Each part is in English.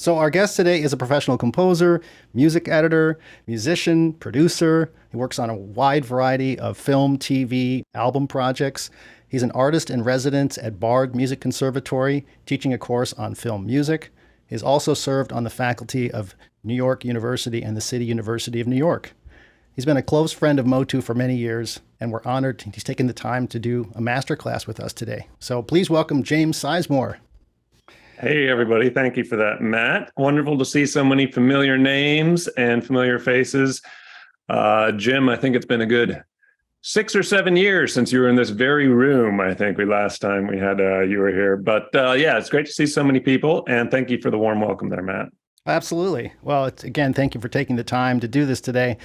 So our guest today is a professional composer, music editor, musician, producer. He works on a wide variety of film, TV, album projects. He's an artist in residence at Bard Music Conservatory, teaching a course on film music. He's also served on the faculty of New York University and the City University of New York. He's been a close friend of MOTU for many years, and we're honored he's taken the time to do a masterclass with us today. So please welcome James Sizemore. Hey, everybody. Thank you for that, Matt. Wonderful to see so many familiar names and familiar faces. Jim, I think it's been a good 6 or 7 years since you were in this very room. I think last time we had you were here. But yeah, it's great to see so many people. And thank you for the warm welcome there, Matt. Absolutely. Well, again, thank you for taking the time to do this today.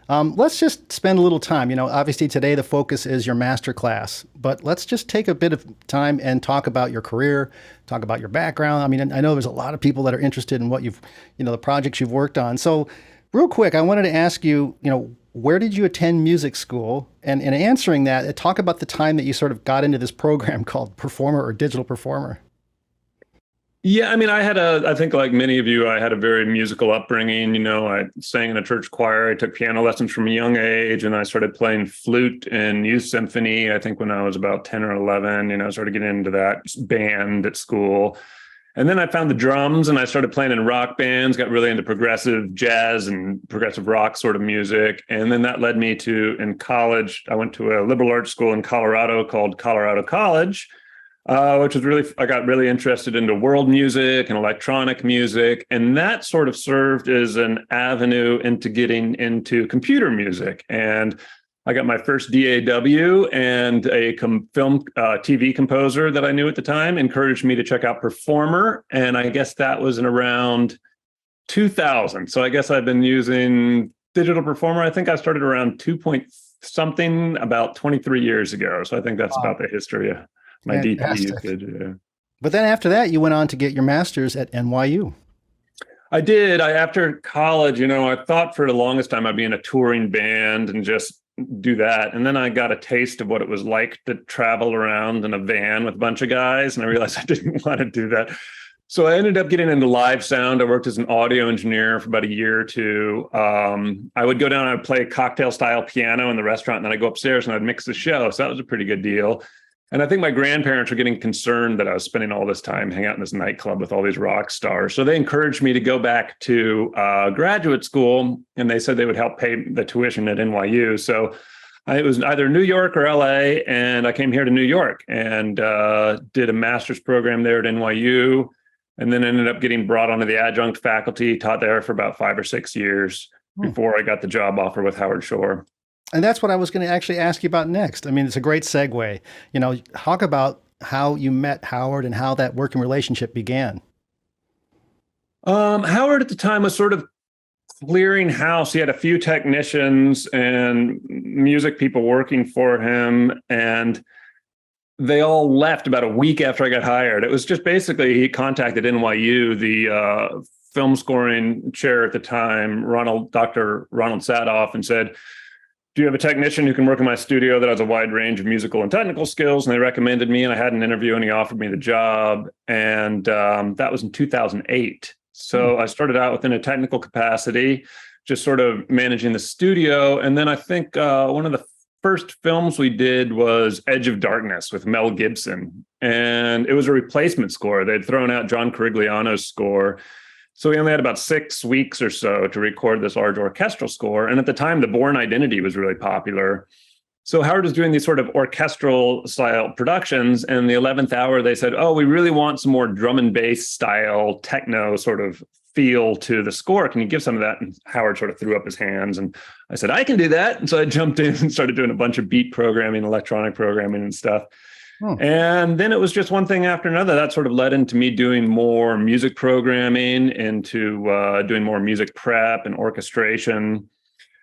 Let's just spend a little time. Obviously today the focus is your masterclass, but let's just take a bit of time and talk about your career, talk about your background. I mean, I know there's a lot of people that are interested in what the projects you've worked on. So real quick, I wanted to ask you, where did you attend music school? And in answering that, talk about the time that you sort of got into this program called Performer or Digital Performer. Yeah, I mean, I think like many of you, I had a very musical upbringing. I sang in a church choir. I took piano lessons from a young age, and I started playing flute in youth symphony, I think when I was about 10 or 11. I started getting into that band at school. And then I found the drums and I started playing in rock bands, got really into progressive jazz and progressive rock sort of music. And then that led me to, in college, I went to a liberal arts school in Colorado called Colorado College, which was really, I got really interested into world music and electronic music. And that sort of served as an avenue into getting into computer music. And I got my first DAW, and a film TV composer that I knew at the time encouraged me to check out Performer. And I guess that was in around 2000. So I guess I've been using Digital Performer. I think I started around 2 point something about 23 years ago. So I think that's about the history of my DP usage. Yeah. But then after that, you went on to get your master's at NYU. I did. After college, I thought for the longest time I'd be in a touring band and just do that. And then I got a taste of what it was like to travel around in a van with a bunch of guys. And I realized I didn't want to do that. So I ended up getting into live sound. I worked as an audio engineer for about a year or two. I would go down and I'd play cocktail style piano in the restaurant, and then I'd go upstairs and I'd mix the show. So that was a pretty good deal. And I think my grandparents were getting concerned that I was spending all this time hanging out in this nightclub with all these rock stars. So they encouraged me to go back to graduate school, and they said they would help pay the tuition at NYU. So it was either New York or LA, and I came here to New York and did a master's program there at NYU, and then ended up getting brought onto the adjunct faculty, taught there for about 5 or 6 years before I got the job offer with Howard Shore. And that's what I was going to actually ask you about next. I mean, it's a great segue. Talk about how you met Howard and how that working relationship began. Howard at the time was sort of clearing house. He had a few technicians and music people working for him, and they all left about a week after I got hired. It was just basically he contacted NYU, the film scoring chair at the time, Dr. Ronald Sadoff, and said, "Do you have a technician who can work in my studio that has a wide range of musical and technical skills?" And they recommended me, and I had an interview, and he offered me the job. And that was in 2008. So I started out within a technical capacity, just sort of managing the studio. And then I think one of the first films we did was Edge of Darkness with Mel Gibson. And it was a replacement score. They'd thrown out John Corigliano's score. So we only had about 6 weeks or so to record this large orchestral score. And at the time, the Bourne Identity was really popular. So Howard was doing these sort of orchestral style productions. And the 11th hour, they said, "Oh, we really want some more drum and bass style techno sort of feel to the score. Can you give some of that?" And Howard sort of threw up his hands. And I said, "I can do that." And so I jumped in and started doing a bunch of beat programming, electronic programming and stuff. And then it was just one thing after another. That sort of led into me doing more music programming, into doing more music prep and orchestration,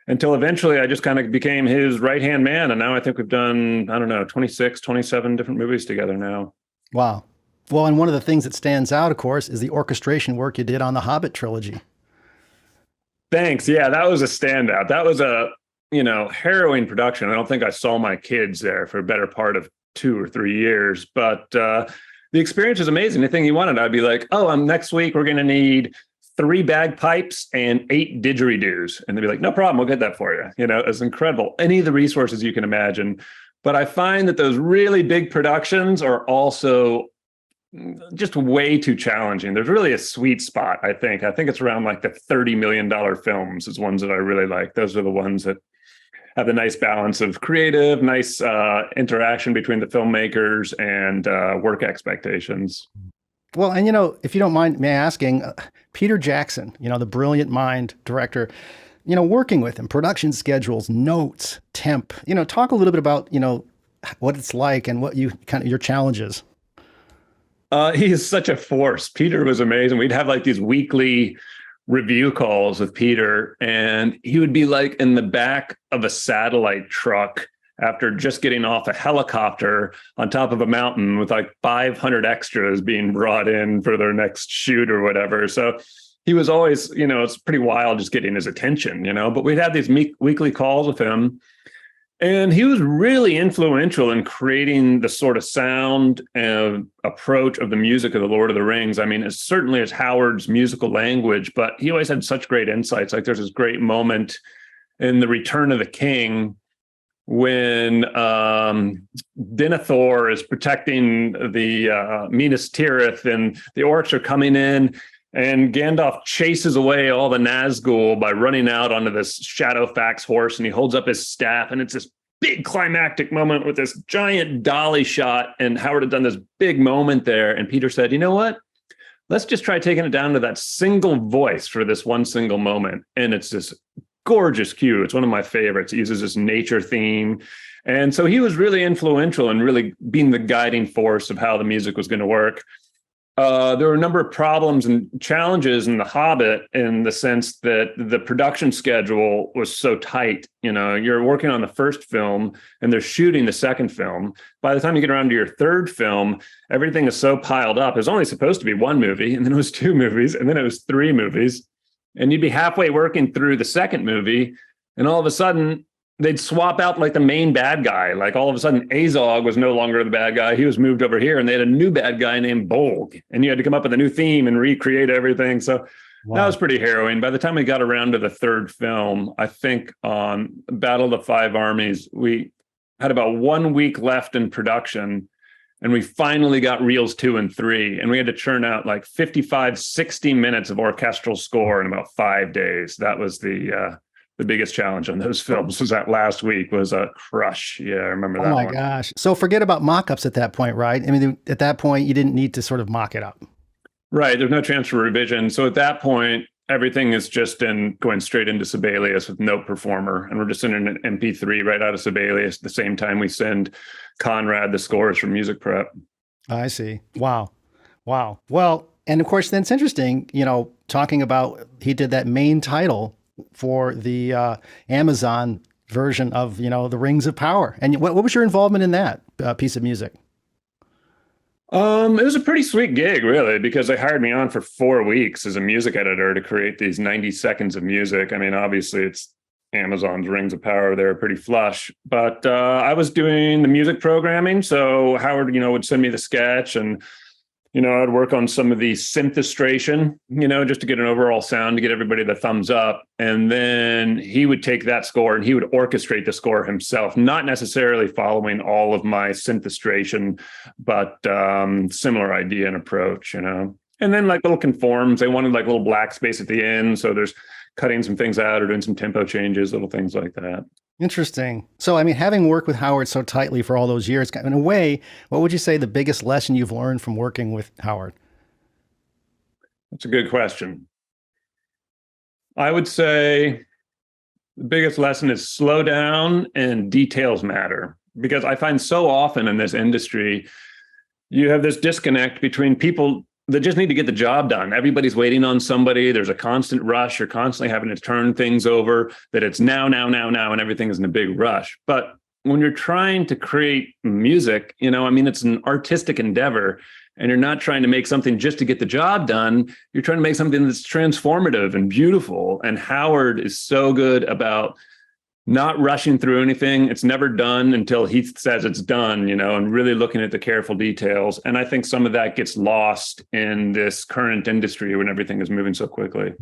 until eventually I just kind of became his right-hand man. And now I think we've done, 26, 27 different movies together now. Wow. Well, and one of the things that stands out, of course, is the orchestration work you did on the Hobbit Trilogy. Thanks. Yeah, that was a standout. That was a, harrowing production. I don't think I saw my kids there for a better part of 2 or 3 years, but the experience is amazing. Anything you wanted, I'd be like, "Oh, next week we're going to need 3 bagpipes and 8 didgeridoos. And they'd be like, no problem, we'll get that for you. You know, it's incredible. Any of the resources you can imagine. But I find that those really big productions are also just way too challenging. There's really a sweet spot, I think. I think it's around like the $30 million films is ones that I really like. Those are the ones that have the nice balance of creative, nice interaction between the filmmakers and work expectations. Well, and, you know, if you don't mind me asking, Peter Jackson, you know, the brilliant mind director, you know, working with him, production schedules, notes, temp, you know, talk a little bit about, you know, what it's like and what you kind of your challenges. He is such a force. Peter was amazing. We'd have like these weekly review calls with Peter, and he would be like in the back of a satellite truck after just getting off a helicopter on top of a mountain with like 500 extras being brought in for their next shoot or whatever. So he was always, you know, it's pretty wild just getting his attention, you know, but we'd have these weekly calls with him. And he was really influential in creating the sort of sound and approach of the music of the Lord of the Rings. I mean, it certainly is Howard's musical language, but he always had such great insights. Like there's this great moment in The Return of the King when Denethor is protecting the Minas Tirith and the orcs are coming in, and Gandalf chases away all the Nazgul by running out onto this Shadowfax horse, and he holds up his staff, and it's this big climactic moment with this giant dolly shot, and Howard had done this big moment there, and Peter said, you know what? Let's just try taking it down to that single voice for this one single moment, and it's this gorgeous cue. It's one of my favorites. It uses this nature theme. And so he was really influential in really being the guiding force of how the music was going to work. There were a number of problems and challenges in The Hobbit in the sense that the production schedule was so tight. You know, you're working on the first film and they're shooting the second film. By the time you get around to your third film, everything is so piled up. It was only supposed to be one movie, and then it was 2 movies, and then it was 3 movies. And you'd be halfway working through the second movie, and all of a sudden they'd swap out like the main bad guy. Like all of a sudden Azog was no longer the bad guy. He was moved over here, and they had a new bad guy named Bolg, and you had to come up with a new theme and recreate everything. So That was pretty harrowing. By the time we got around to the third film, I think on Battle of the Five Armies, we had about 1 week left in production, and we finally got reels 2 and 3, and we had to churn out like 55, 60 minutes of orchestral score in about 5 days. That was the biggest challenge on those films. Was that last week was a crush. Yeah, I remember that. Oh my gosh. So forget about mock-ups at that point, right? I mean, at that point, you didn't need to sort of mock it up. Right. There's no chance for revision. So at that point, everything is just going straight into Sibelius with no performer. And we're just sending an MP3 right out of Sibelius at the same time we send Conrad the scores for music prep. I see. Wow. Well, and of course, then it's interesting, you know, talking about he did that main title for the Amazon version of, you know, the Rings of Power. And what was your involvement in that piece of music? It was a pretty sweet gig, really, because they hired me on for 4 weeks as a music editor to create these 90 seconds of music. I mean, obviously it's Amazon's Rings of Power. They're pretty flush, but I was doing the music programming. So Howard, you know, would send me the sketch, and, you know, I'd work on some of the synthestration, you know, just to get an overall sound, to get everybody the thumbs up. And then he would take that score and he would orchestrate the score himself, not necessarily following all of my synthestration, but similar idea and approach, you know. And then like little conforms, they wanted like little black space at the end. So there's cutting some things out or doing some tempo changes, little things like that. Interesting. So, I mean, having worked with Howard so tightly for all those years, in a way, what would you say the biggest lesson you've learned from working with Howard? That's a good question. I would say the biggest lesson is slow down and details matter. Because I find so often in this industry, you have this disconnect between people that just need to get the job done. Everybody's waiting on somebody. There's a constant rush. You're constantly having to turn things over, that it's now, and everything is in a big rush. But when you're trying to create music, you know, I mean, it's an artistic endeavor, and you're not trying to make something just to get the job done. You're trying to make something that's transformative and beautiful. And Howard is so good about not rushing through anything. It's never done until he says it's done, and really looking at the careful details. And I think some of that gets lost in this current industry when everything is moving so quickly.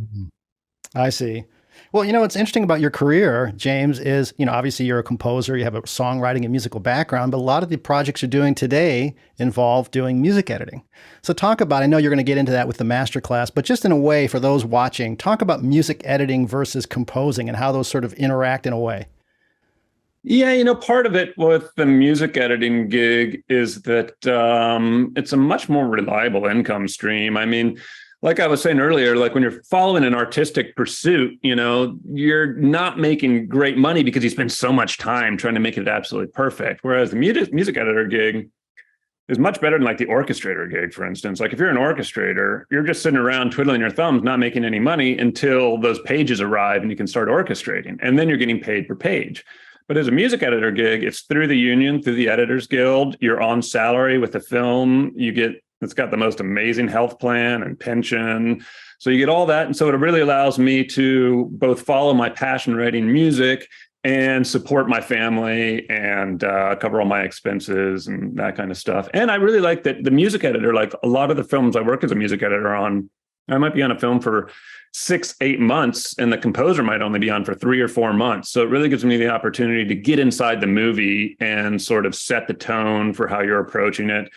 I see. Well, what's interesting about your career, James, is, obviously you're a composer, you have a songwriting and musical background, but a lot of the projects you're doing today involve doing music editing. So talk about, I know you're going to get into that with the masterclass, but just in a way for those watching, talk about music editing versus composing and how those sort of interact in a way. Yeah, part of it with the music editing gig is that it's a much more reliable income stream. I mean, like I was saying earlier, like when you're following an artistic pursuit, you're not making great money because you spend so much time trying to make it absolutely perfect. Whereas the music editor gig is much better than like the orchestrator gig, for instance. Like if you're an orchestrator, you're just sitting around twiddling your thumbs, not making any money until those pages arrive and you can start orchestrating. And then you're getting paid per page. But as a music editor gig, it's through the union, through the Editors Guild. You're on salary with the film. It's got the most amazing health plan and pension. So you get all that. And so it really allows me to both follow my passion writing music and support my family and cover all my expenses and that kind of stuff. And I really like that the music editor, like a lot of the films I work as a music editor on, I might be on a film for 6-8 months and the composer might only be on for 3 or 4 months. So it really gives me the opportunity to get inside the movie and sort of set the tone for how you're approaching it.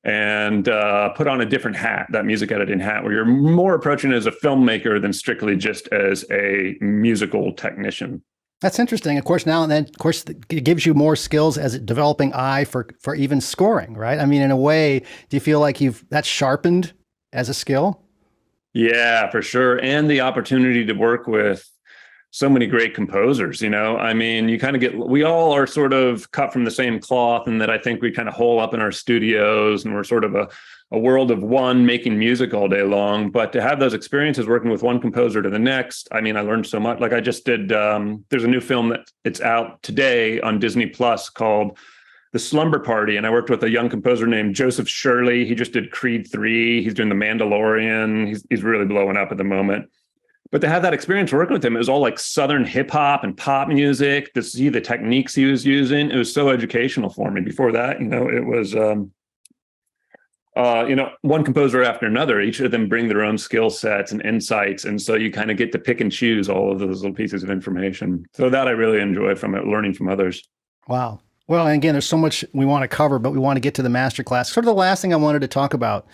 And put on a different hat, that music editing hat, where you're more approaching it as a filmmaker than strictly just as a musical technician. That's interesting. Of course, now and then, of course, it gives you more skills as a developing eye for even scoring, right? I mean, in a way, do you feel like that's sharpened as a skill? Yeah, for sure. And the opportunity to work with so many great composers, I mean, we all are sort of cut from the same cloth, and that I think we kind of hole up in our studios and we're sort of a world of one making music all day long. But to have those experiences working with one composer to the next, I mean, I learned so much. Like I just did, there's a new film that it's out today on Disney Plus called The Slumber Party. And I worked with a young composer named Joseph Shirley. He just did Creed 3. He's doing The Mandalorian. He's really blowing up at the moment. But to have that experience working with him, it was all like Southern hip hop and pop music, to see the techniques he was using. It was so educational for me. Before that, it was, one composer after another. Each of them bring their own skill sets and insights. And so you kind of get to pick and choose all of those little pieces of information. So that I really enjoy from it, learning from others. Wow. Well, and again, there's so much we want to cover, but we want to get to the masterclass. Sort of the last thing I wanted to talk about,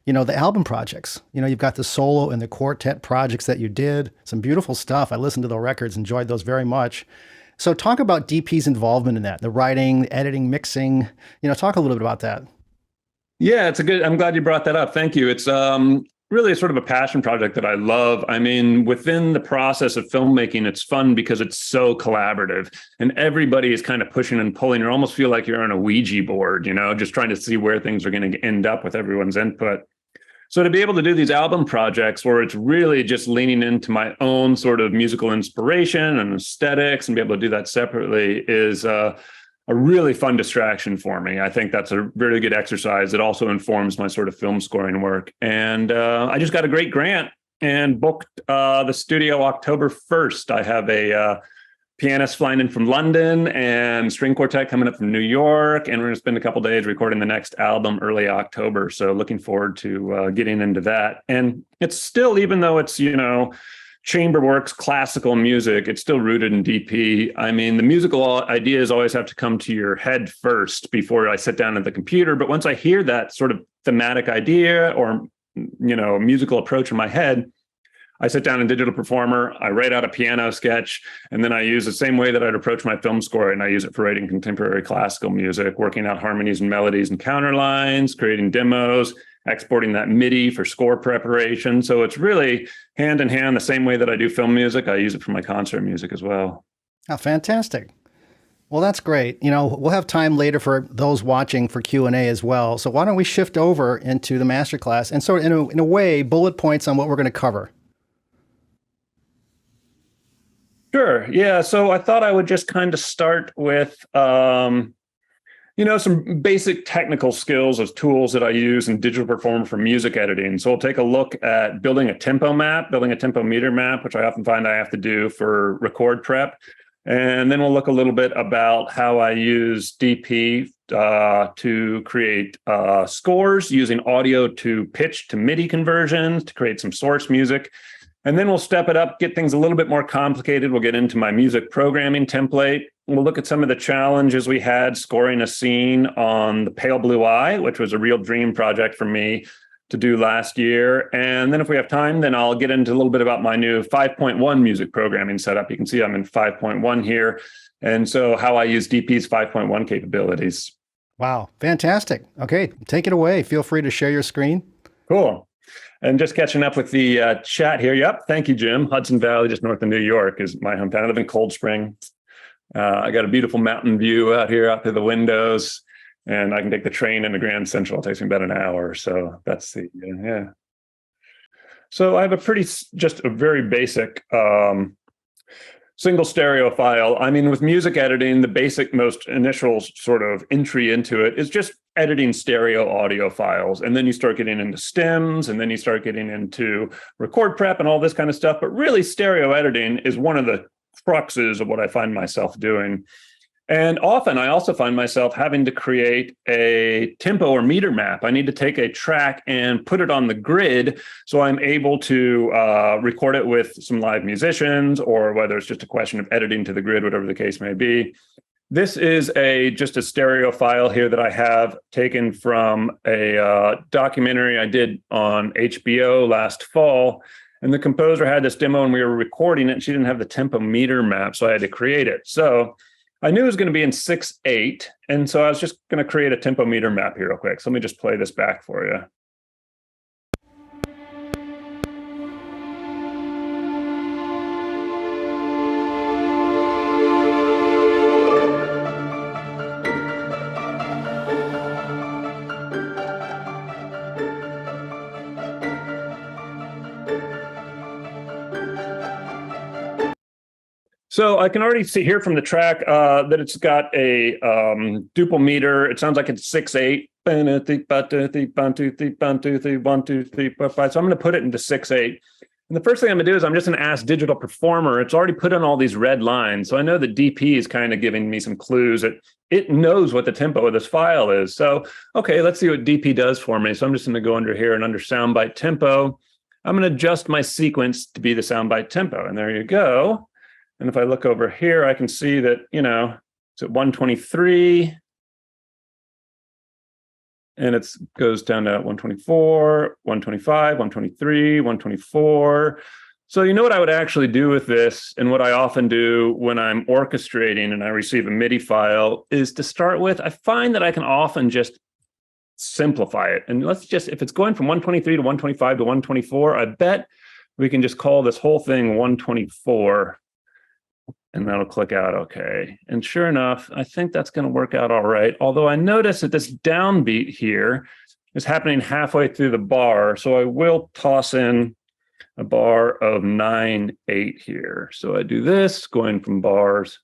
the album projects. You've got the solo and the quartet projects that you did. Some beautiful stuff. I listened to the records, enjoyed those very much. So talk about DP's involvement in that, the writing, editing, mixing, talk a little bit about that. Yeah, I'm glad you brought that up. Thank you. It's really sort of a passion project that I love. I mean, within the process of filmmaking, it's fun because it's so collaborative and everybody is kind of pushing and pulling. You almost feel like you're on a Ouija board, just trying to see where things are going to end up with everyone's input. So to be able to do these album projects where it's really just leaning into my own sort of musical inspiration and aesthetics and be able to do that separately is a really fun distraction for me. I think that's a really good exercise. It also informs my sort of film scoring work. And I just got a great grant and booked the studio October 1st. I have a pianist flying in from London and string quartet coming up from New York. And we're going to spend a couple of days recording the next album early October. So looking forward to getting into that. And it's still, even though it's, Chamberworks, classical music, it's still rooted in DP. I mean, the musical ideas always have to come to your head first before I sit down at the computer. But once I hear that sort of thematic idea or, musical approach in my head, I sit down in Digital Performer, I write out a piano sketch, and then I use the same way that I'd approach my film score, and I use it for writing contemporary classical music, working out harmonies and melodies and counterlines, creating demos, exporting that MIDI for score preparation. So it's really hand in hand, the same way that I do film music, I use it for my concert music as well. Oh, fantastic. Well, that's great. We'll have time later for those watching for Q&A as well. So why don't we shift over into the masterclass and sort of in a way, bullet points on what we're going to cover. Sure. Yeah. So I thought I would just kind of start with, some basic technical skills of tools that I use in Digital Performer for music editing. So we'll take a look at building a tempo meter map, which I often find I have to do for record prep. And then we'll look a little bit about how I use DP to create scores using audio to pitch to MIDI conversions to create some source music. And then we'll step it up, get things a little bit more complicated. We'll get into my music programming template. We'll look at some of the challenges we had scoring a scene on The Pale Blue Eye, which was a real dream project for me to do last year. And then if we have time, then I'll get into a little bit about my new 5.1 music programming setup. You can see I'm in 5.1 here. And so how I use DP's 5.1 capabilities. Wow, fantastic. Okay, take it away. Feel free to share your screen. Cool. And just catching up with the chat here. Yep. Thank you, Jim. Hudson Valley, just north of New York, is my hometown. I live in Cold Spring. I got a beautiful mountain view out here, out through the windows, and I can take the train into Grand Central. It takes me about an hour. So that's the, yeah. So I have just a very basic single stereo file. I mean, with music editing, the basic, most initial sort of entry into it is just editing stereo audio files. And then you start getting into stems, and then you start getting into record prep and all this kind of stuff. But really, stereo editing is one of the cruxes of what I find myself doing. And often I also find myself having to create a tempo or meter map. I need to take a track and put it on the grid so I'm able to record it with some live musicians, or whether it's just a question of editing to the grid, whatever the case may be. This is just a stereo file here that I have taken from a documentary I did on HBO last fall. And the composer had this demo and we were recording it, and she didn't have the tempo meter map, so I had to create it. So I knew it was going to be in 6/8, and so I was just going to create a tempo meter map here real quick. So let me just play this back for you. So I can already see here from the track that it's got a duple meter. It sounds like it's 6/8. So I'm going to put it into 6/8. And the first thing I'm going to do is I'm just going to ask Digital Performer. It's already put in all these red lines. So I know that DP is kind of giving me some clues that it knows what the tempo of this file is. So, okay, let's see what DP does for me. So I'm just going to go under here and under soundbite tempo, I'm going to adjust my sequence to be the soundbite tempo. And there you go. And if I look over here, I can see that, it's at 123. And it goes down to 124, 125, 123, 124. So you know what I would actually do with this, and what I often do when I'm orchestrating and I receive a MIDI file, is to start with, I find that I can often just simplify it. And let's just, if it's going from 123 to 125 to 124, I bet we can just call this whole thing 124. And that'll click out okay. And sure enough, I think that's going to work out all right. Although I notice that this downbeat here is happening halfway through the bar. So I will toss in a bar of 9/8 here. So I do this, going from bars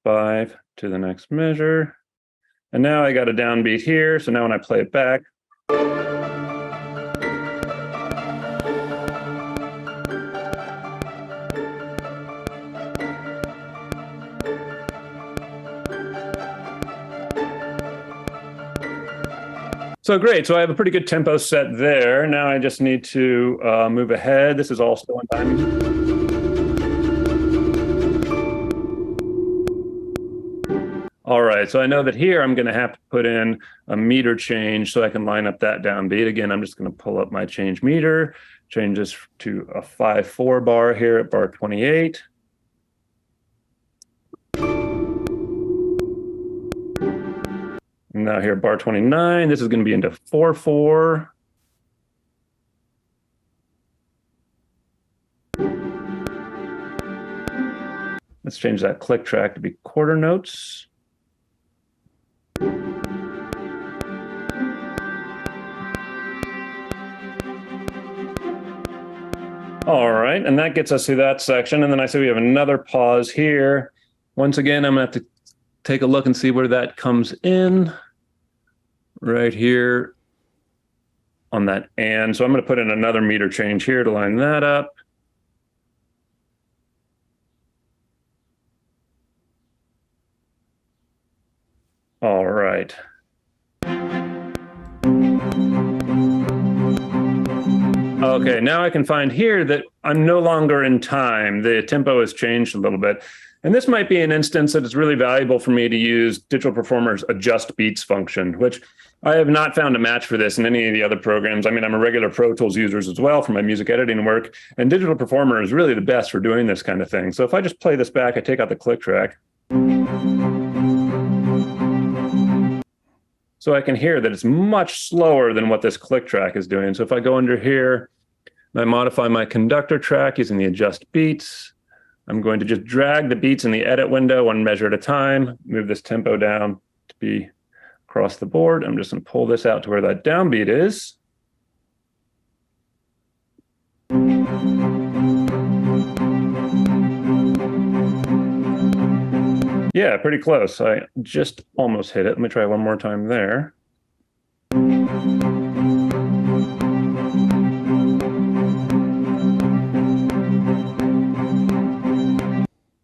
5 to the next measure. And now I got a downbeat here. So now when I play it back, so great. So I have a pretty good tempo set there. Now I just need to move ahead. This is all still in time. All right. So I know that here I'm going to have to put in a meter change so I can line up that downbeat. Again, I'm just going to pull up my change meter, change this to a 5/4 bar here at bar 28. Now here, bar 29, this is going to be into 4/4. Let's change that click track to be quarter notes. All right, and that gets us through that section. And then I say we have another pause here. Once again, I'm going to have to take a look and see where that comes in. Right here on that and. So I'm going to put in another meter change here to line that up. All right. Okay, now I can find here that I'm no longer in time. The tempo has changed a little bit. And this might be an instance that is really valuable for me to use Digital Performer's adjust beats function, which I have not found a match for this in any of the other programs. I mean, I'm a regular Pro Tools user as well for my music editing work, and Digital Performer is really the best for doing this kind of thing. So if I just play this back, I take out the click track. So I can hear that it's much slower than what this click track is doing. So if I go under here and I modify my conductor track using the adjust beats, I'm going to just drag the beats in the edit window one measure at a time, move this tempo down to be across the board. I'm just going to pull this out to where that downbeat is. Yeah, pretty close. I just almost hit it. Let me try one more time there.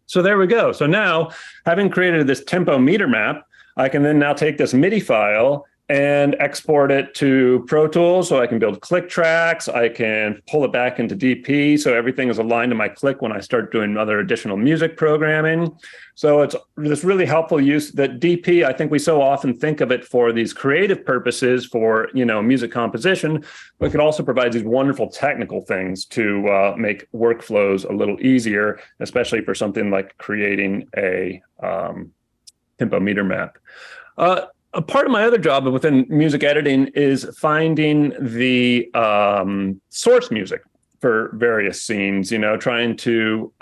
So there we go. So now, having created this tempo meter map, I can then now take this MIDI file and export it to Pro Tools so I can build click tracks. I can pull it back into DP so everything is aligned to my click when I start doing other additional music programming. So it's this really helpful use that DP, I think we so often think of it for these creative purposes for, music composition, but it could also provide these wonderful technical things to make workflows a little easier, especially for something like creating a tempo meter map. A part of my other job within music editing is finding the source music for various scenes, trying to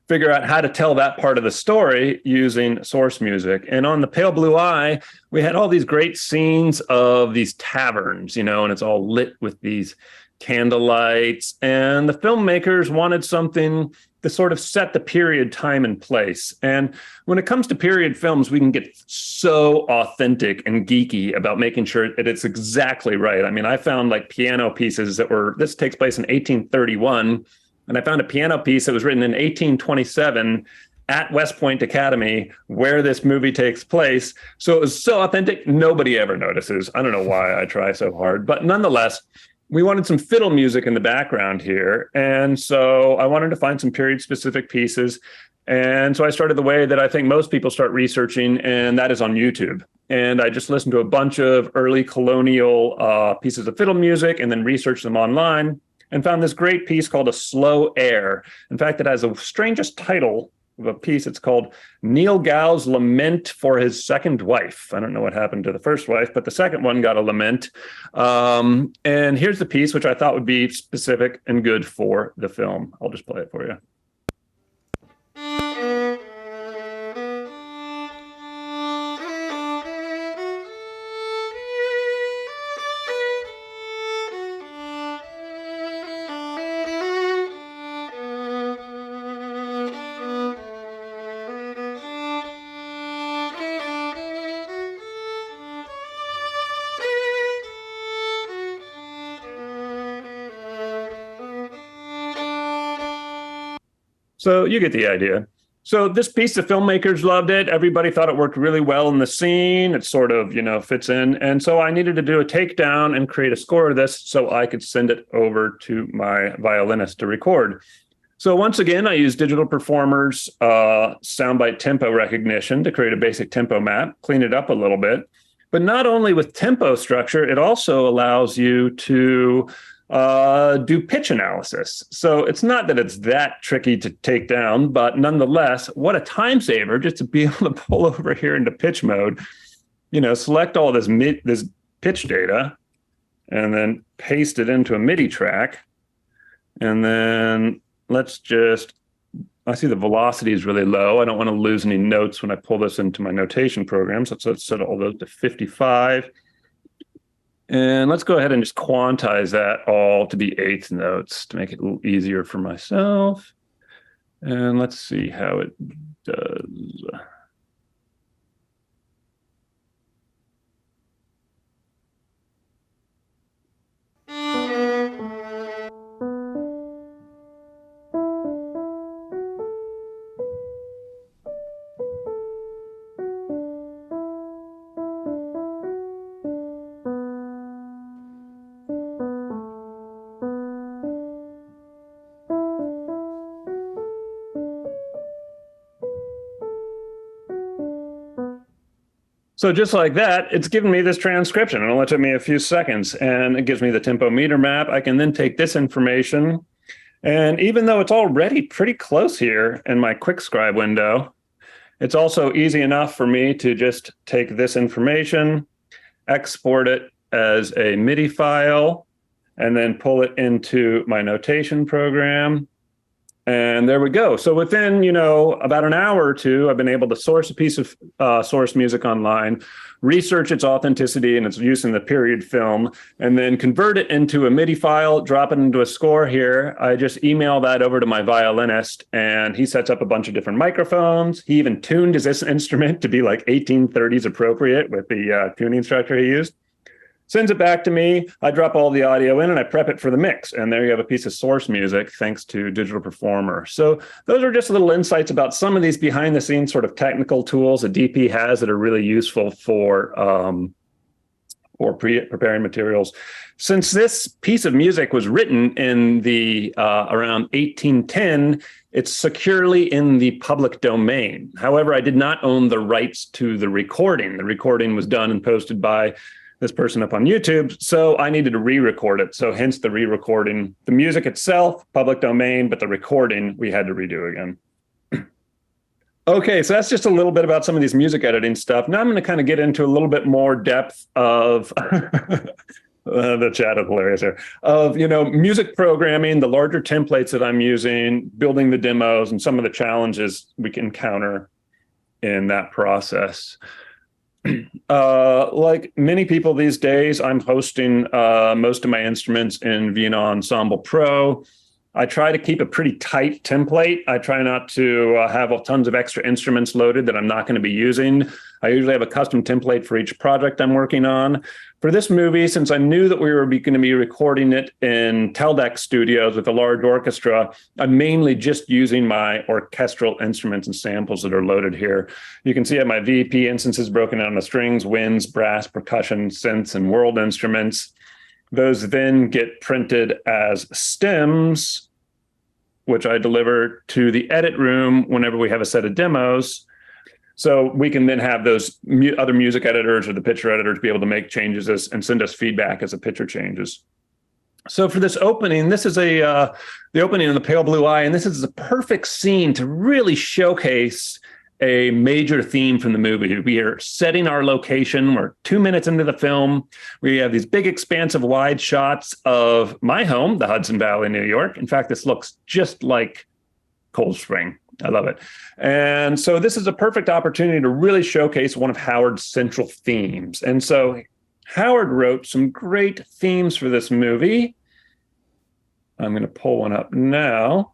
figure out how to tell that part of the story using source music. And on The Pale Blue Eye, we had all these great scenes of these taverns, and it's all lit with these candlelights. And the filmmakers wanted something to sort of set the period, time, and place. And when it comes to period films, we can get so authentic and geeky about making sure that it's exactly right. I mean, I found like piano pieces this takes place in 1831, and I found a piano piece that was written in 1827 at West Point Academy, where this movie takes place. So it was so authentic, nobody ever notices. I don't know why I try so hard, but nonetheless, we wanted some fiddle music in the background here. And so I wanted to find some period specific pieces. And so I started the way that I think most people start researching, and that is on YouTube. And I just listened to a bunch of early colonial pieces of fiddle music and then researched them online and found this great piece called A Slow Air. In fact, it has the strangest title of a piece. It's called Neil Gow's Lament for His Second Wife. I don't know what happened to the first wife, but the second one got a lament. And here's the piece, which I thought would be specific and good for the film. I'll just play it for you. So you get the idea. So this piece, the filmmakers loved it. Everybody thought it worked really well in the scene. It sort of, fits in. And so I needed to do a takedown and create a score of this so I could send it over to my violinist to record. So once again, I used Digital Performer's soundbite tempo recognition to create a basic tempo map, clean it up a little bit. But not only with tempo structure, it also allows you to do pitch analysis. So it's not that it's that tricky to take down, but nonetheless, what a time saver just to be able to pull over here into pitch mode, select all this pitch data and then paste it into a MIDI track. And then I see the velocity is really low. I don't want to lose any notes when I pull this into my notation program. So let's set all those to 55. And let's go ahead and just quantize that all to be eighth notes to make it a little easier for myself. And let's see how it does. So just like that, it's given me this transcription. It only took me a few seconds, and it gives me the tempo meter map. I can then take this information, and even though it's already pretty close here in my quick scribe window, it's also easy enough for me to just take this information, export it as a MIDI file, and then pull it into my notation program. And there we go. So within, about an hour or two, I've been able to source a piece of source music online, research its authenticity and its use in the period film, and then convert it into a MIDI file, drop it into a score here. I just email that over to my violinist, and he sets up a bunch of different microphones. He even tuned his instrument to be like 1830s appropriate with the tuning structure he used. Sends it back to me. I drop all the audio in and I prep it for the mix. And there you have a piece of source music thanks to Digital Performer. So those are just little insights about some of these behind the scenes sort of technical tools that DP has that are really useful for preparing materials. Since this piece of music was written in the around 1810, it's securely in the public domain. However, I did not own the rights to the recording. The recording was done and posted by this person up on YouTube, so I needed to re-record it. So hence the re-recording. The music itself, public domain, but the recording we had to redo again. Okay, so that's just a little bit about some of these music editing stuff. Now I'm going to kind of get into a little bit more depth of the chat is hilarious here, of music programming, the larger templates that I'm using, building the demos, and some of the challenges we can encounter in that process. Like many people these days, I'm hosting most of my instruments in Vienna Ensemble Pro. I try to keep a pretty tight template. I try not to have tons of extra instruments loaded that I'm not going to be using. I usually have a custom template for each project I'm working on. For this movie, since I knew that we were going to be recording it in Teldec Studios with a large orchestra, I'm mainly just using my orchestral instruments and samples that are loaded here. You can see I have my VP instances broken down into strings, winds, brass, percussion, synths, and world instruments. Those then get printed as stems, which I deliver to the edit room whenever we have a set of demos. So we can then have those other music editors or the picture editors be able to make changes and send us feedback as the picture changes. So for this opening, this is the opening of The Pale Blue Eye, and this is the perfect scene to really showcase a major theme from the movie. We are setting our location. We're 2 minutes into the film. We have these big, expansive, wide shots of my home, the Hudson Valley, New York. In fact, this looks just like Cold Spring. I love it. And so this is a perfect opportunity to really showcase one of Howard's central themes. And so Howard wrote some great themes for this movie. I'm going to pull one up now,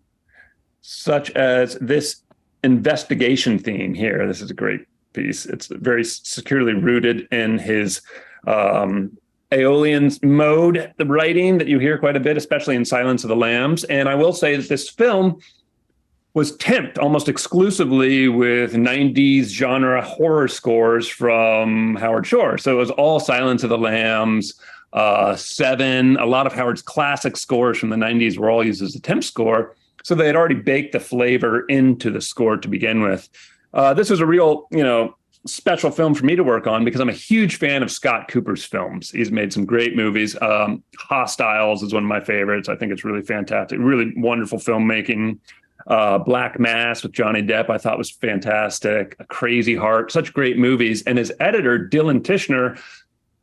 such as this investigation theme here. This is a great piece. It's very securely rooted in his Aeolian mode, the writing that you hear quite a bit, especially in Silence of the Lambs. And I will say that this film was temped almost exclusively with 90s genre horror scores from Howard Shore. So it was all Silence of the Lambs, Seven, a lot of Howard's classic scores from the 90s were all used as a temp score. So they had already baked the flavor into the score to begin with. This was a real, special film for me to work on because I'm a huge fan of Scott Cooper's films. He's made some great movies. Hostiles is one of my favorites. I think it's really fantastic, really wonderful filmmaking. Black Mass with Johnny Depp, I thought was fantastic. A Crazy Heart, such great movies. And his editor, Dylan Tishner,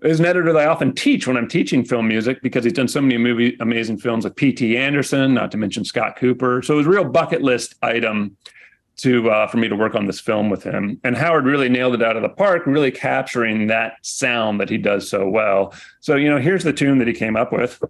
is an editor that I often teach when I'm teaching film music because he's done so many amazing films like P.T. Anderson, not to mention Scott Cooper. So it was a real bucket list item for me to work on this film with him. And Howard really nailed it out of the park, really capturing that sound that he does so well. So, here's the tune that he came up with.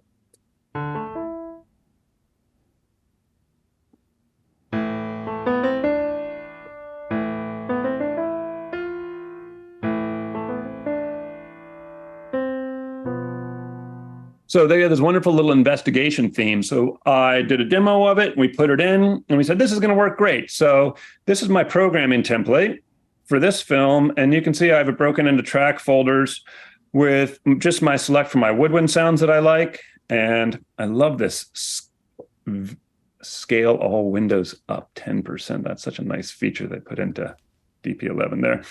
So they had this wonderful little investigation theme. So I did a demo of it, we put it in, and we said, this is going to work great. So this is my programming template for this film. And you can see I have it broken into track folders with just my select for my woodwind sounds that I like. And I love this scale all windows up 10%. That's such a nice feature they put into DP11 there.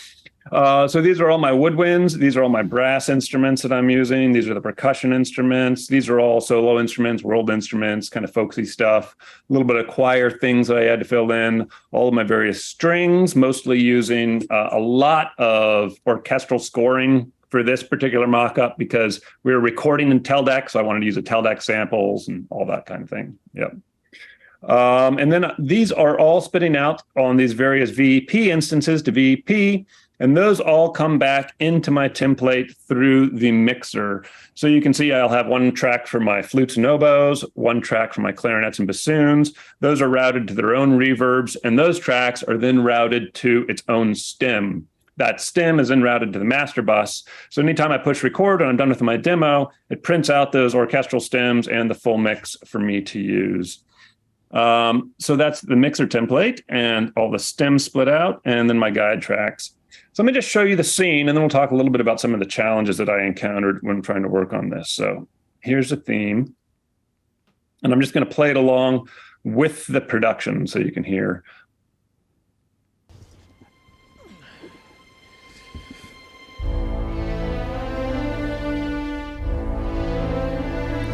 So these are all my woodwinds. These are all my brass instruments that I'm using. These are the percussion instruments. These are all solo instruments, world instruments, kind of folksy stuff. A little bit of choir things that I had to fill in. All of my various strings, mostly using a lot of orchestral scoring for this particular mock-up because we were recording in tel deck, so I wanted to use the tel deck samples and all that kind of thing. Yep. And then these are all spitting out on these various VEP instances to VEP, and those all come back into my template through the mixer. So you can see I'll have one track for my flutes and oboes, one track for my clarinets and bassoons. Those are routed to their own reverbs, and those tracks are then routed to its own stem. That stem is then routed to the master bus. So anytime I push record and I'm done with my demo, it prints out those orchestral stems and the full mix for me to use. So that's the mixer template and all the stems split out and then my guide tracks. So let me just show you the scene and then we'll talk a little bit about some of the challenges that I encountered when trying to work on this. So here's the theme. And I'm just going to play it along with the production so you can hear.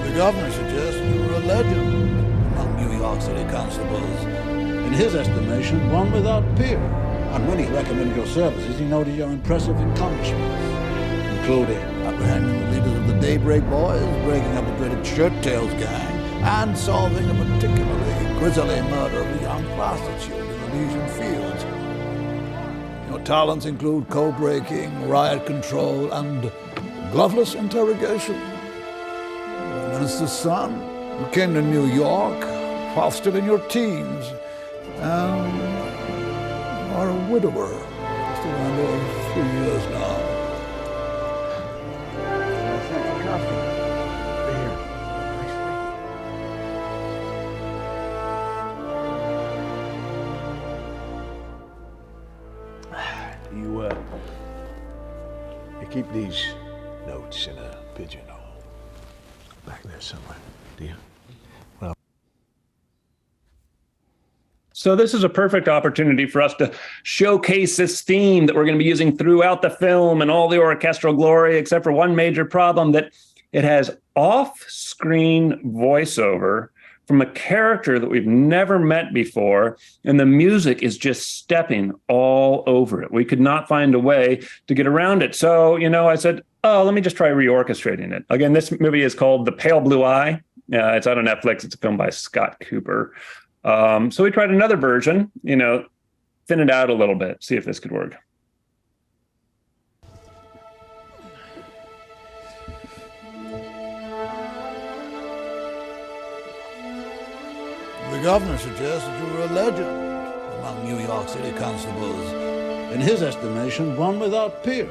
The governor suggests you were a legend among New York City constables. In his estimation, one without peer. And when he recommended your services, he noted your impressive accomplishments, including apprehending the leaders of the Daybreak Boys, breaking up the dreaded Shirt Tails gang, and solving a particularly grisly murder of a young prostitute in the Elysian Fields. Your talents include code-breaking, riot control, and gloveless interrogation. Minister's son, you came to New York while still in your teens, and you are a widower, still under 3 years now. Thanks for coffee. Here. You keep these notes in a pigeonhole back there somewhere, do you? So this is a perfect opportunity for us to showcase this theme that we're going to be using throughout the film and all the orchestral glory, except for one major problem, that it has off-screen voiceover from a character that we've never met before, and the music is just stepping all over it. We could not find a way to get around it. So, I said, oh, let me just try reorchestrating it. Again, this movie is called The Pale Blue Eye. It's out on Netflix. It's a film by Scott Cooper. So we tried another version, thin it out a little bit, see if this could work. The governor suggests that you were a legend among New York City constables. In his estimation, one without peer.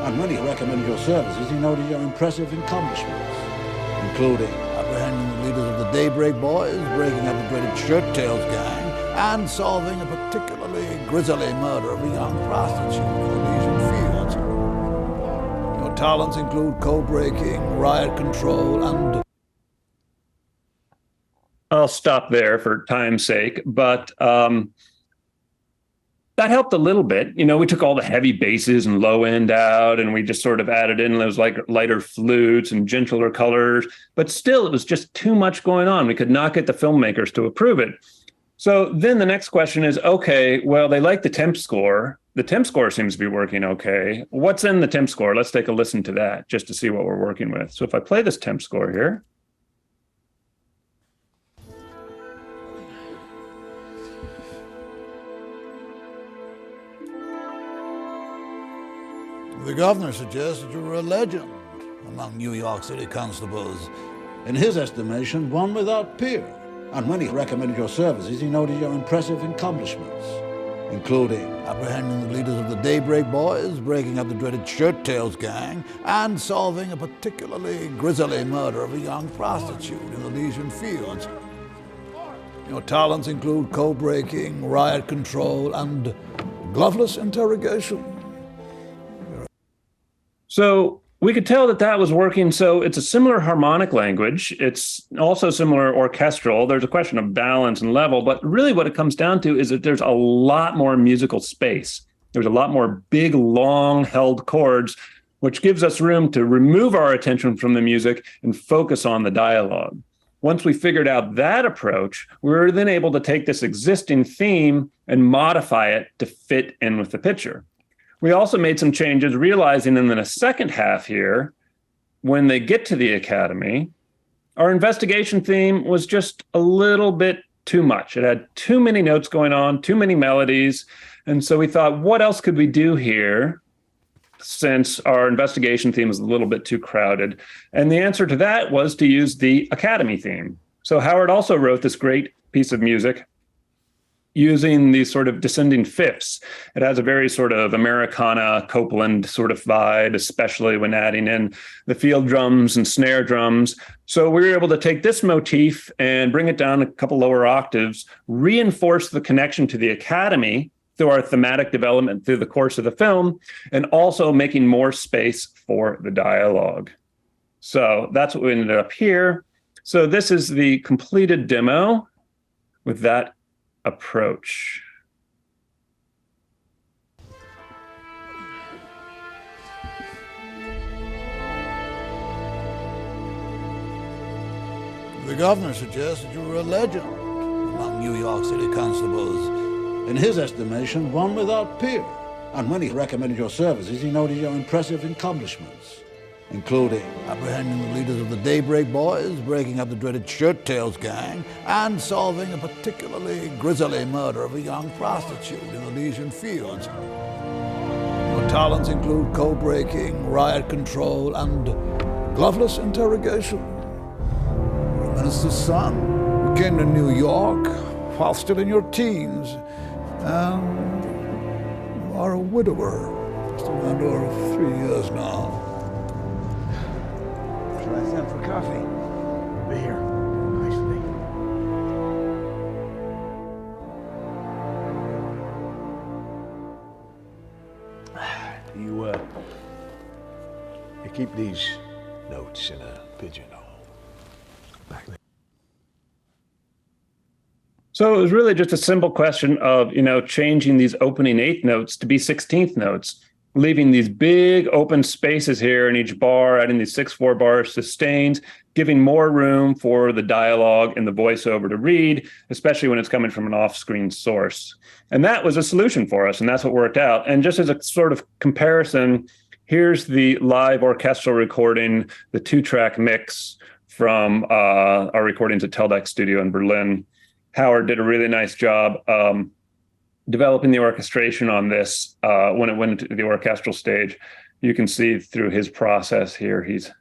And when he recommended your services, he noted your impressive accomplishments, including apprehending the leaders of the Daybreak Boys, breaking up the dreaded Shirt Tails gang, and solving a particularly grisly murder of a young prostitute in the Elysian Fields. Your talents include code-breaking, riot control, and... I'll stop there for time's sake, but that helped a little bit. We took all the heavy basses and low end out, and we just sort of added in those like lighter flutes and gentler colors, but still it was just too much going on. We could not get the filmmakers to approve it. So then the next question is, okay, well, they like the temp score. The temp score seems to be working okay. What's in the temp score? Let's take a listen to that just to see what we're working with. So if I play this temp score here. The governor suggests that you were a legend among New York City constables. In his estimation, one without peer. And when he recommended your services, he noted your impressive accomplishments, including apprehending the leaders of the Daybreak Boys, breaking up the dreaded Shirt Tails gang, and solving a particularly grisly murder of a young prostitute in the Elysian Fields. Your talents include code-breaking, riot control, and gloveless interrogation. So we could tell that was working. So it's a similar harmonic language. It's also similar orchestral. There's a question of balance and level, but really what it comes down to is that there's a lot more musical space There's a lot more big, long held chords, which gives us room to remove our attention from the music and focus on the dialogue. Once we figured out that approach, we were then able to take this existing theme and modify it to fit in with the picture. We also made some changes, realizing in the second half here, when they get to the Academy, our investigation theme was just a little bit too much. It had too many notes going on, too many melodies. And so we thought, what else could we do here since our investigation theme is a little bit too crowded? And the answer to that was to use the Academy theme. So Howard also wrote this great piece of music using these sort of descending fifths. It has a very sort of Americana, Copeland sort of vibe, especially when adding in the field drums and snare drums. So we were able to take this motif and bring it down a couple lower octaves, reinforce the connection to the Academy through our thematic development through the course of the film, and also making more space for the dialogue. So that's what we ended up here. So this is the completed demo with that approach. The governor suggests that you're a legend among New York City constables. In his estimation, one without peer. And when he recommended your services, he noted your impressive accomplishments, including apprehending the leaders of the Daybreak Boys, breaking up the dreaded Shirt Tails gang, and solving a particularly grisly murder of a young prostitute in the Elysian Fields. Your talents include code-breaking, riot control, and gloveless interrogation. You're a minister's son who came to New York while still in your teens, and you are a widower, just around 3 years now. Shall I send for coffee? Be here. Nicely. You keep these notes in a pigeonhole back there. So it was really just a simple question of, changing these opening eighth notes to be 16th notes, leaving these big open spaces here in each bar, adding these 6/4 bar sustains, giving more room for the dialogue and the voiceover to read, especially when it's coming from an off-screen source. And that was a solution for us, and that's what worked out. And just as a sort of comparison, here's the live orchestral recording, the 2-track mix from our recordings at Teldec Studio in Berlin. Howard did a really nice job developing the orchestration on this when it went into the orchestral stage. You can see through his process here, he's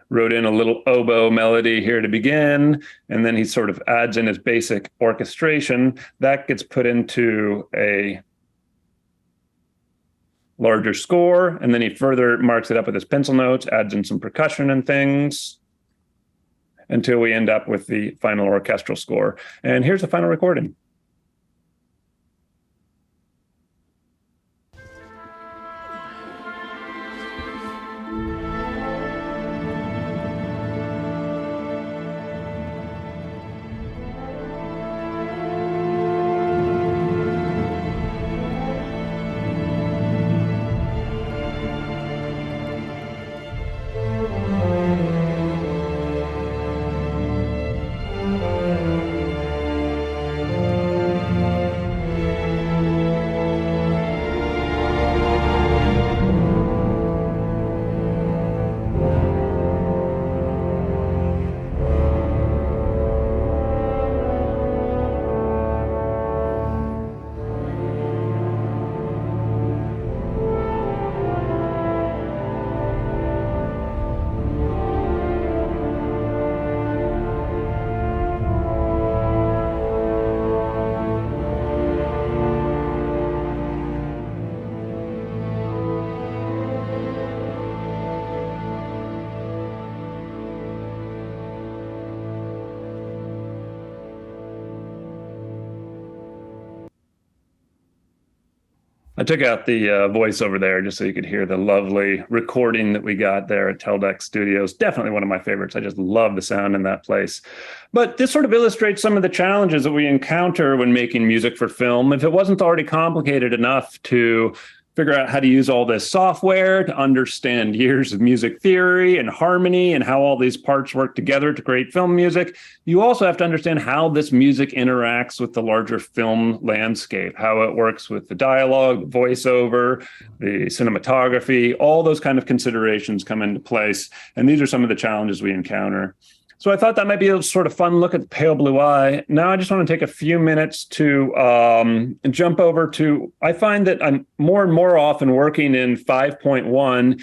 wrote in a little oboe melody here to begin, and then he sort of adds in his basic orchestration. That gets put into a larger score, and then he further marks it up with his pencil notes, adds in some percussion and things, until we end up with the final orchestral score. And here's the final recording. I took out the voice over there just so you could hear the lovely recording that we got there at Teldeck Studios. Definitely one of my favorites. I just love the sound in that place. But this sort of illustrates some of the challenges that we encounter when making music for film. If it wasn't already complicated enough to figure out how to use all this software, to understand years of music theory and harmony and how all these parts work together to create film music, you also have to understand how this music interacts with the larger film landscape, how it works with the dialogue, the voiceover, the cinematography, all those kind of considerations come into place. And these are some of the challenges we encounter. So I thought that might be a sort of fun look at the Pale Blue Eye. Now I just want to take a few minutes to jump over to, I find that I'm more and more often working in 5.1,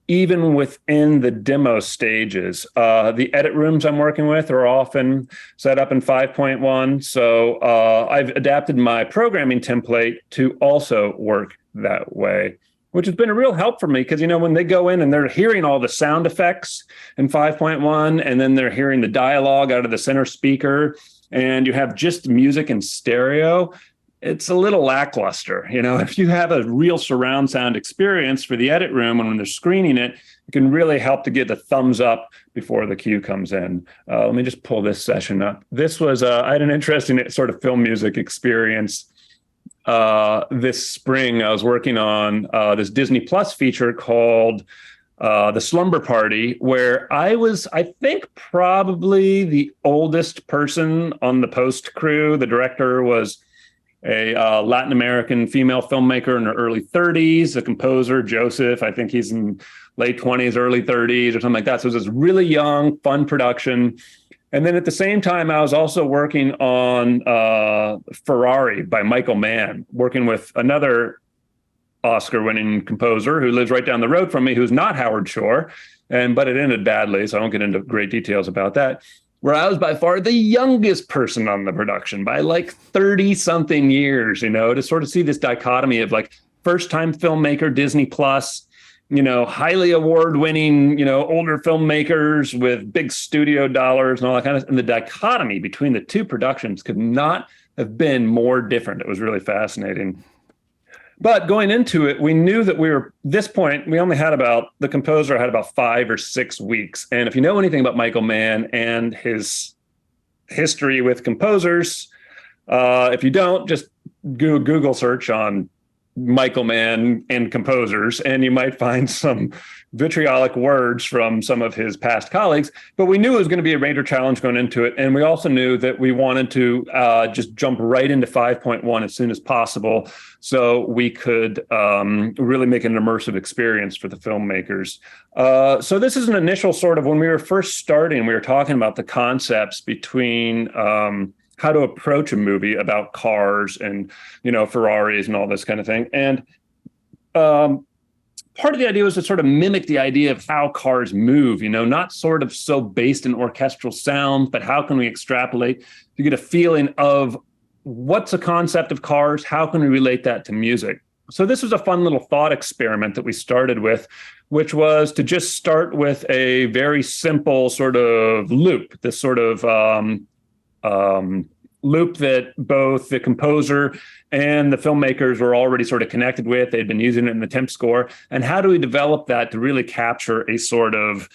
even within the demo stages. The edit rooms I'm working with are often set up in 5.1. So I've adapted my programming template to also work that way, which has been a real help for me because, when they go in and they're hearing all the sound effects in 5.1, and then they're hearing the dialogue out of the center speaker, and you have just music in stereo, it's a little lackluster. If you have a real surround sound experience for the edit room and when they're screening it, it can really help to get the thumbs up before the cue comes in. Let me just pull this session up. This was, I had an interesting sort of film music experience. This spring, I was working on this Disney Plus feature called The Slumber Party, where I was, I think, probably the oldest person on the post crew. The director was a Latin American female filmmaker in her early 30s, a composer, Joseph. I think he's in late 20s, early 30s or something like that. So it was this really young, fun production. And then at the same time, I was also working on Ferrari by Michael Mann, working with another Oscar-winning composer who lives right down the road from me, who's not Howard Shore, but it ended badly, so I won't get into great details about that, where I was by far the youngest person on the production by like 30-something years, to sort of see this dichotomy of like first-time filmmaker, Disney Plus, highly award-winning, older filmmakers with big studio dollars and all that kind of, and the dichotomy between the two productions could not have been more different. It was really fascinating. But going into it, we knew that the composer had about 5 or 6 weeks. And if you know anything about Michael Mann and his history with composers, if you don't, just Google search on Michael Mann and composers, and you might find some vitriolic words from some of his past colleagues. But we knew it was going to be a major challenge going into it. And we also knew that we wanted to just jump right into 5.1 as soon as possible so we could really make an immersive experience for the filmmakers. So this is an initial sort of, when we were first starting, we were talking about the concepts between how to approach a movie about cars and, Ferraris and all this kind of thing. And part of the idea was to sort of mimic the idea of how cars move, not sort of so based in orchestral sounds, but how can we extrapolate to get a feeling of what's a concept of cars? How can we relate that to music? So this was a fun little thought experiment that we started with, which was to just start with a very simple sort of loop, this sort of loop that both the composer and the filmmakers were already sort of connected with. They'd been using it in the temp score. And how do we develop that to really capture a sort of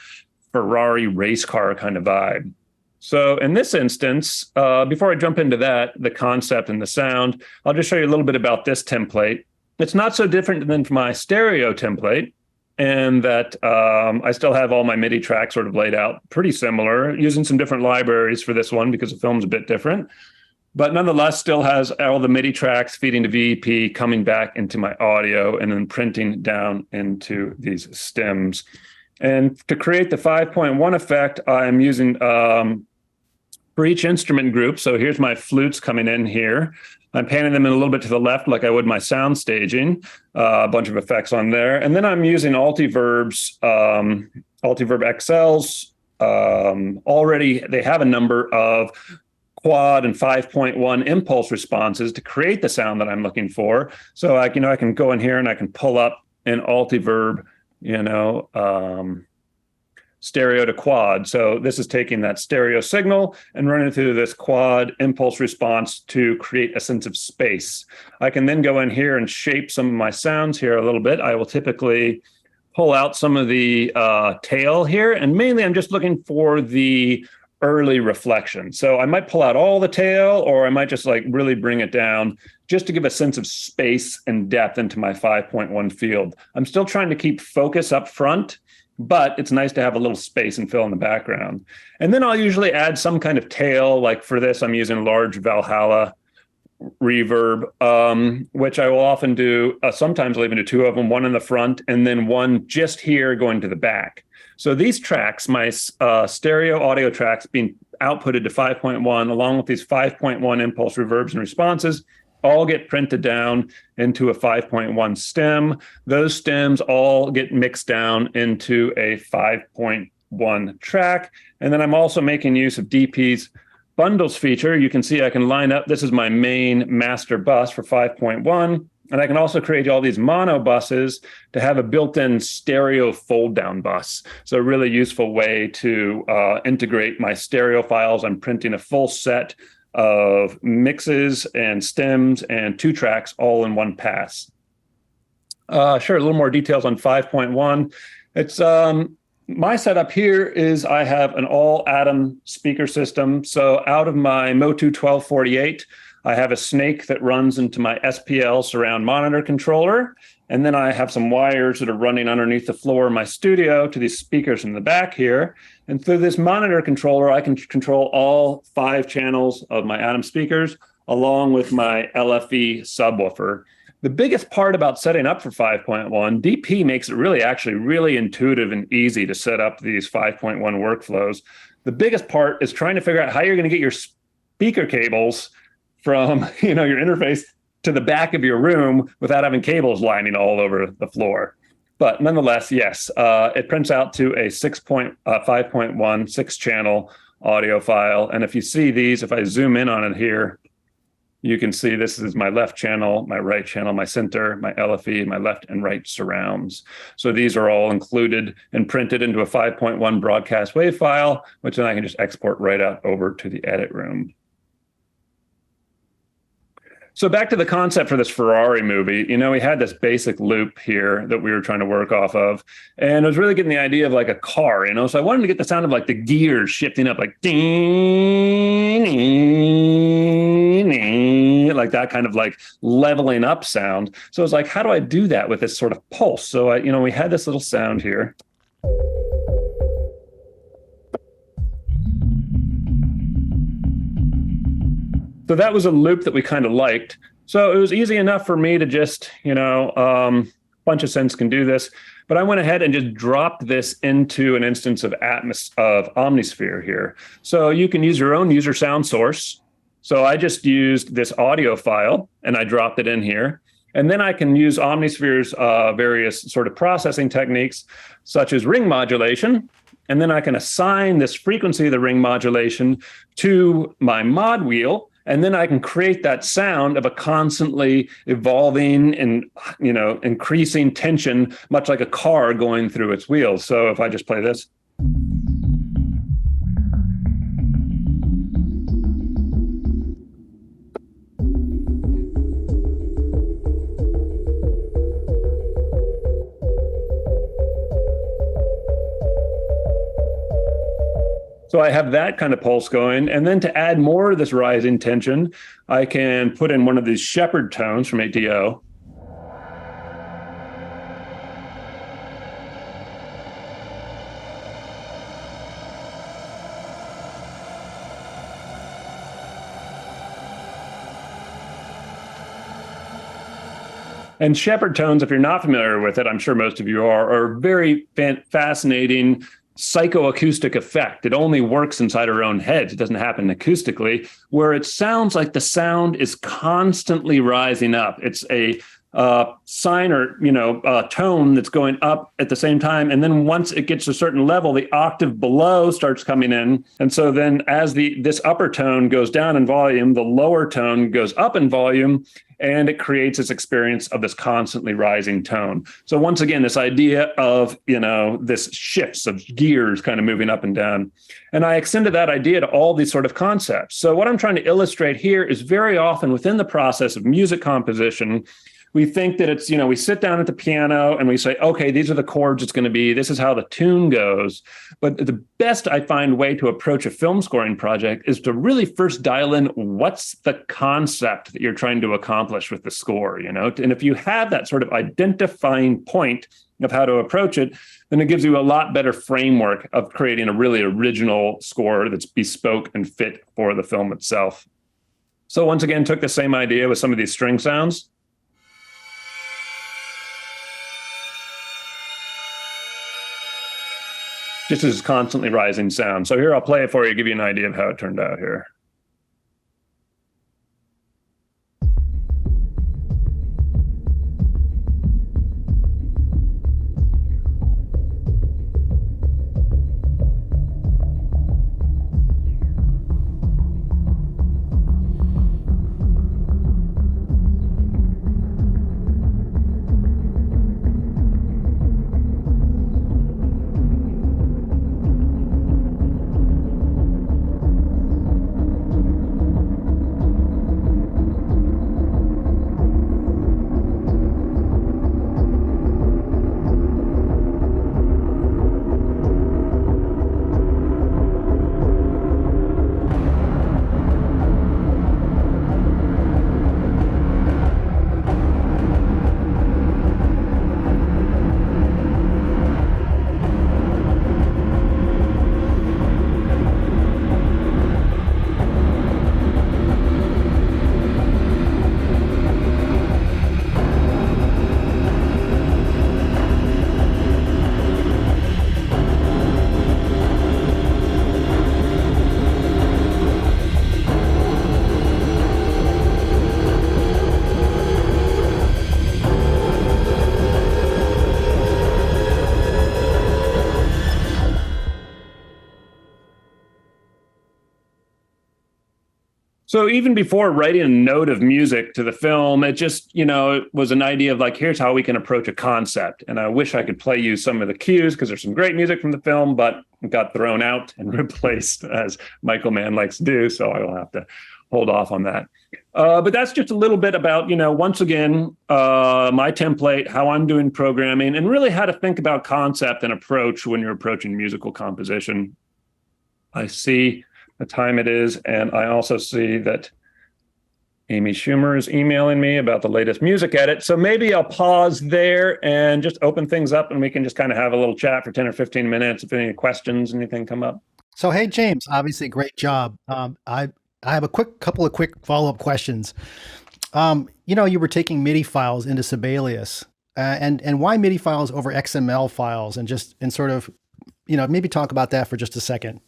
Ferrari race car kind of vibe? So in this instance, before I jump into that, the concept and the sound, I'll just show you a little bit about this template. It's not so different than my stereo template, and that I still have all my MIDI tracks sort of laid out pretty similar, using some different libraries for this one because the film's a bit different. But nonetheless, still has all the MIDI tracks feeding to VEP, coming back into my audio, and then printing down into these stems. And to create the 5.1 effect, I'm using for each instrument group. So here's my flutes coming in here. I'm panning them in a little bit to the left like I would my sound staging, a bunch of effects on there. And then I'm using Altiverb's, Altiverb XLs. Already they have a number of quad and 5.1 impulse responses to create the sound that I'm looking for. So I can go in here and I can pull up an Altiverb, stereo to quad. So this is taking that stereo signal and running it through this quad impulse response to create a sense of space. I can then go in here and shape some of my sounds here a little bit. I will typically pull out some of the tail here, and mainly I'm just looking for the early reflection. So I might pull out all the tail, or I might just like really bring it down just to give a sense of space and depth into my 5.1 field. I'm still trying to keep focus up front, but it's nice to have a little space and fill in the background. And then I'll usually add some kind of tail. Like for this, I'm using large Valhalla reverb, which I will often do. Sometimes I'll even do two of them, one in the front and then one just here going to the back. So these tracks, my stereo audio tracks being outputted to 5.1, along with these 5.1 impulse reverbs and responses, all get printed down into a 5.1 stem. Those stems all get mixed down into a 5.1 track. And then I'm also making use of DP's bundles feature. You can see I can line up, this is my main master bus for 5.1. And I can also create all these mono buses to have a built-in stereo fold-down bus. So a really useful way to integrate my stereo files. I'm printing a full set of mixes and stems and 2 tracks all in one pass. Sure, a little more details on 5.1. It's my setup here is I have an all Atom speaker system. So out of my MOTU 1248, I have a snake that runs into my SPL surround monitor controller. And then I have some wires that are running underneath the floor of my studio to these speakers in the back here. And through this monitor controller, I can control all 5 channels of my Atom speakers, along with my LFE subwoofer. The biggest part about setting up for 5.1, DP makes it really intuitive and easy to set up these 5.1 workflows. The biggest part is trying to figure out how you're going to get your speaker cables from your interface to the back of your room without having cables lining all over the floor. But nonetheless, yes, it prints out to a 5.1 6-channel audio file. And if you see these, if I zoom in on it here, you can see this is my left channel, my right channel, my center, my LFE, my left and right surrounds. So these are all included and printed into a 5.1 broadcast wave file, which then I can just export right out over to the edit room. So back to the concept for this Ferrari movie, we had this basic loop here that we were trying to work off of, and I was really getting the idea of like a car, so I wanted to get the sound of like the gears shifting up, like ding, like that kind of like leveling up sound. So I was like, how do I do that with this sort of pulse? So we had this little sound here. So that was a loop that we kind of liked. So it was easy enough for me to just, bunch of synths can do this. But I went ahead and just dropped this into an instance of Omnisphere here. So you can use your own user sound source. So I just used this audio file and I dropped it in here. And then I can use Omnisphere's various sort of processing techniques, such as ring modulation. And then I can assign this frequency of the ring modulation to my mod wheel. And then I can create that sound of a constantly evolving and, increasing tension, much like a car going through its wheels. So if I just play this. So I have that kind of pulse going. And then to add more of this rising tension, I can put in one of these shepherd tones from ATO. And shepherd tones, if you're not familiar with it, I'm sure most of you are very fascinating psychoacoustic effect. It only works inside our own heads. It doesn't happen acoustically, where it sounds like the sound is constantly rising up. It's a sine or, tone that's going up at the same time. And then once it gets to a certain level, the octave below starts coming in. And so then as this upper tone goes down in volume, the lower tone goes up in volume, and it creates this experience of this constantly rising tone. So once again, this idea of, this shifts of gears kind of moving up and down. And I extended that idea to all these sort of concepts. So what I'm trying to illustrate here is very often within the process of music composition, we think that it's, we sit down at the piano and we say, okay, these are the chords it's going to be. This is how the tune goes. But the best I find way to approach a film scoring project is to really first dial in what's the concept that you're trying to accomplish with the score, And if you have that sort of identifying point of how to approach it, then it gives you a lot better framework of creating a really original score that's bespoke and fit for the film itself. So once again, took the same idea with some of these string sounds. Just as constantly rising sound. So here, I'll play it for you, give you an idea of how it turned out here. So even before writing a note of music to the film, it just, it was an idea of like, here's how we can approach a concept. And I wish I could play you some of the cues because there's some great music from the film, but it got thrown out and replaced as Michael Mann likes to do. So I will have to hold off on that. But that's just a little bit about, once again, my template, how I'm doing programming, and really how to think about concept and approach when you're approaching musical composition. I see the time it is, and I also see that Amy Schumer is emailing me about the latest music edit. So maybe I'll pause there and just open things up, and we can just kind of have a little chat for 10 or 15 minutes. If any questions, anything come up. So, hey, James, obviously great job. I have a couple of quick follow-up questions. You were taking MIDI files into Sibelius, and why MIDI files over XML files, and sort of, maybe talk about that for just a second.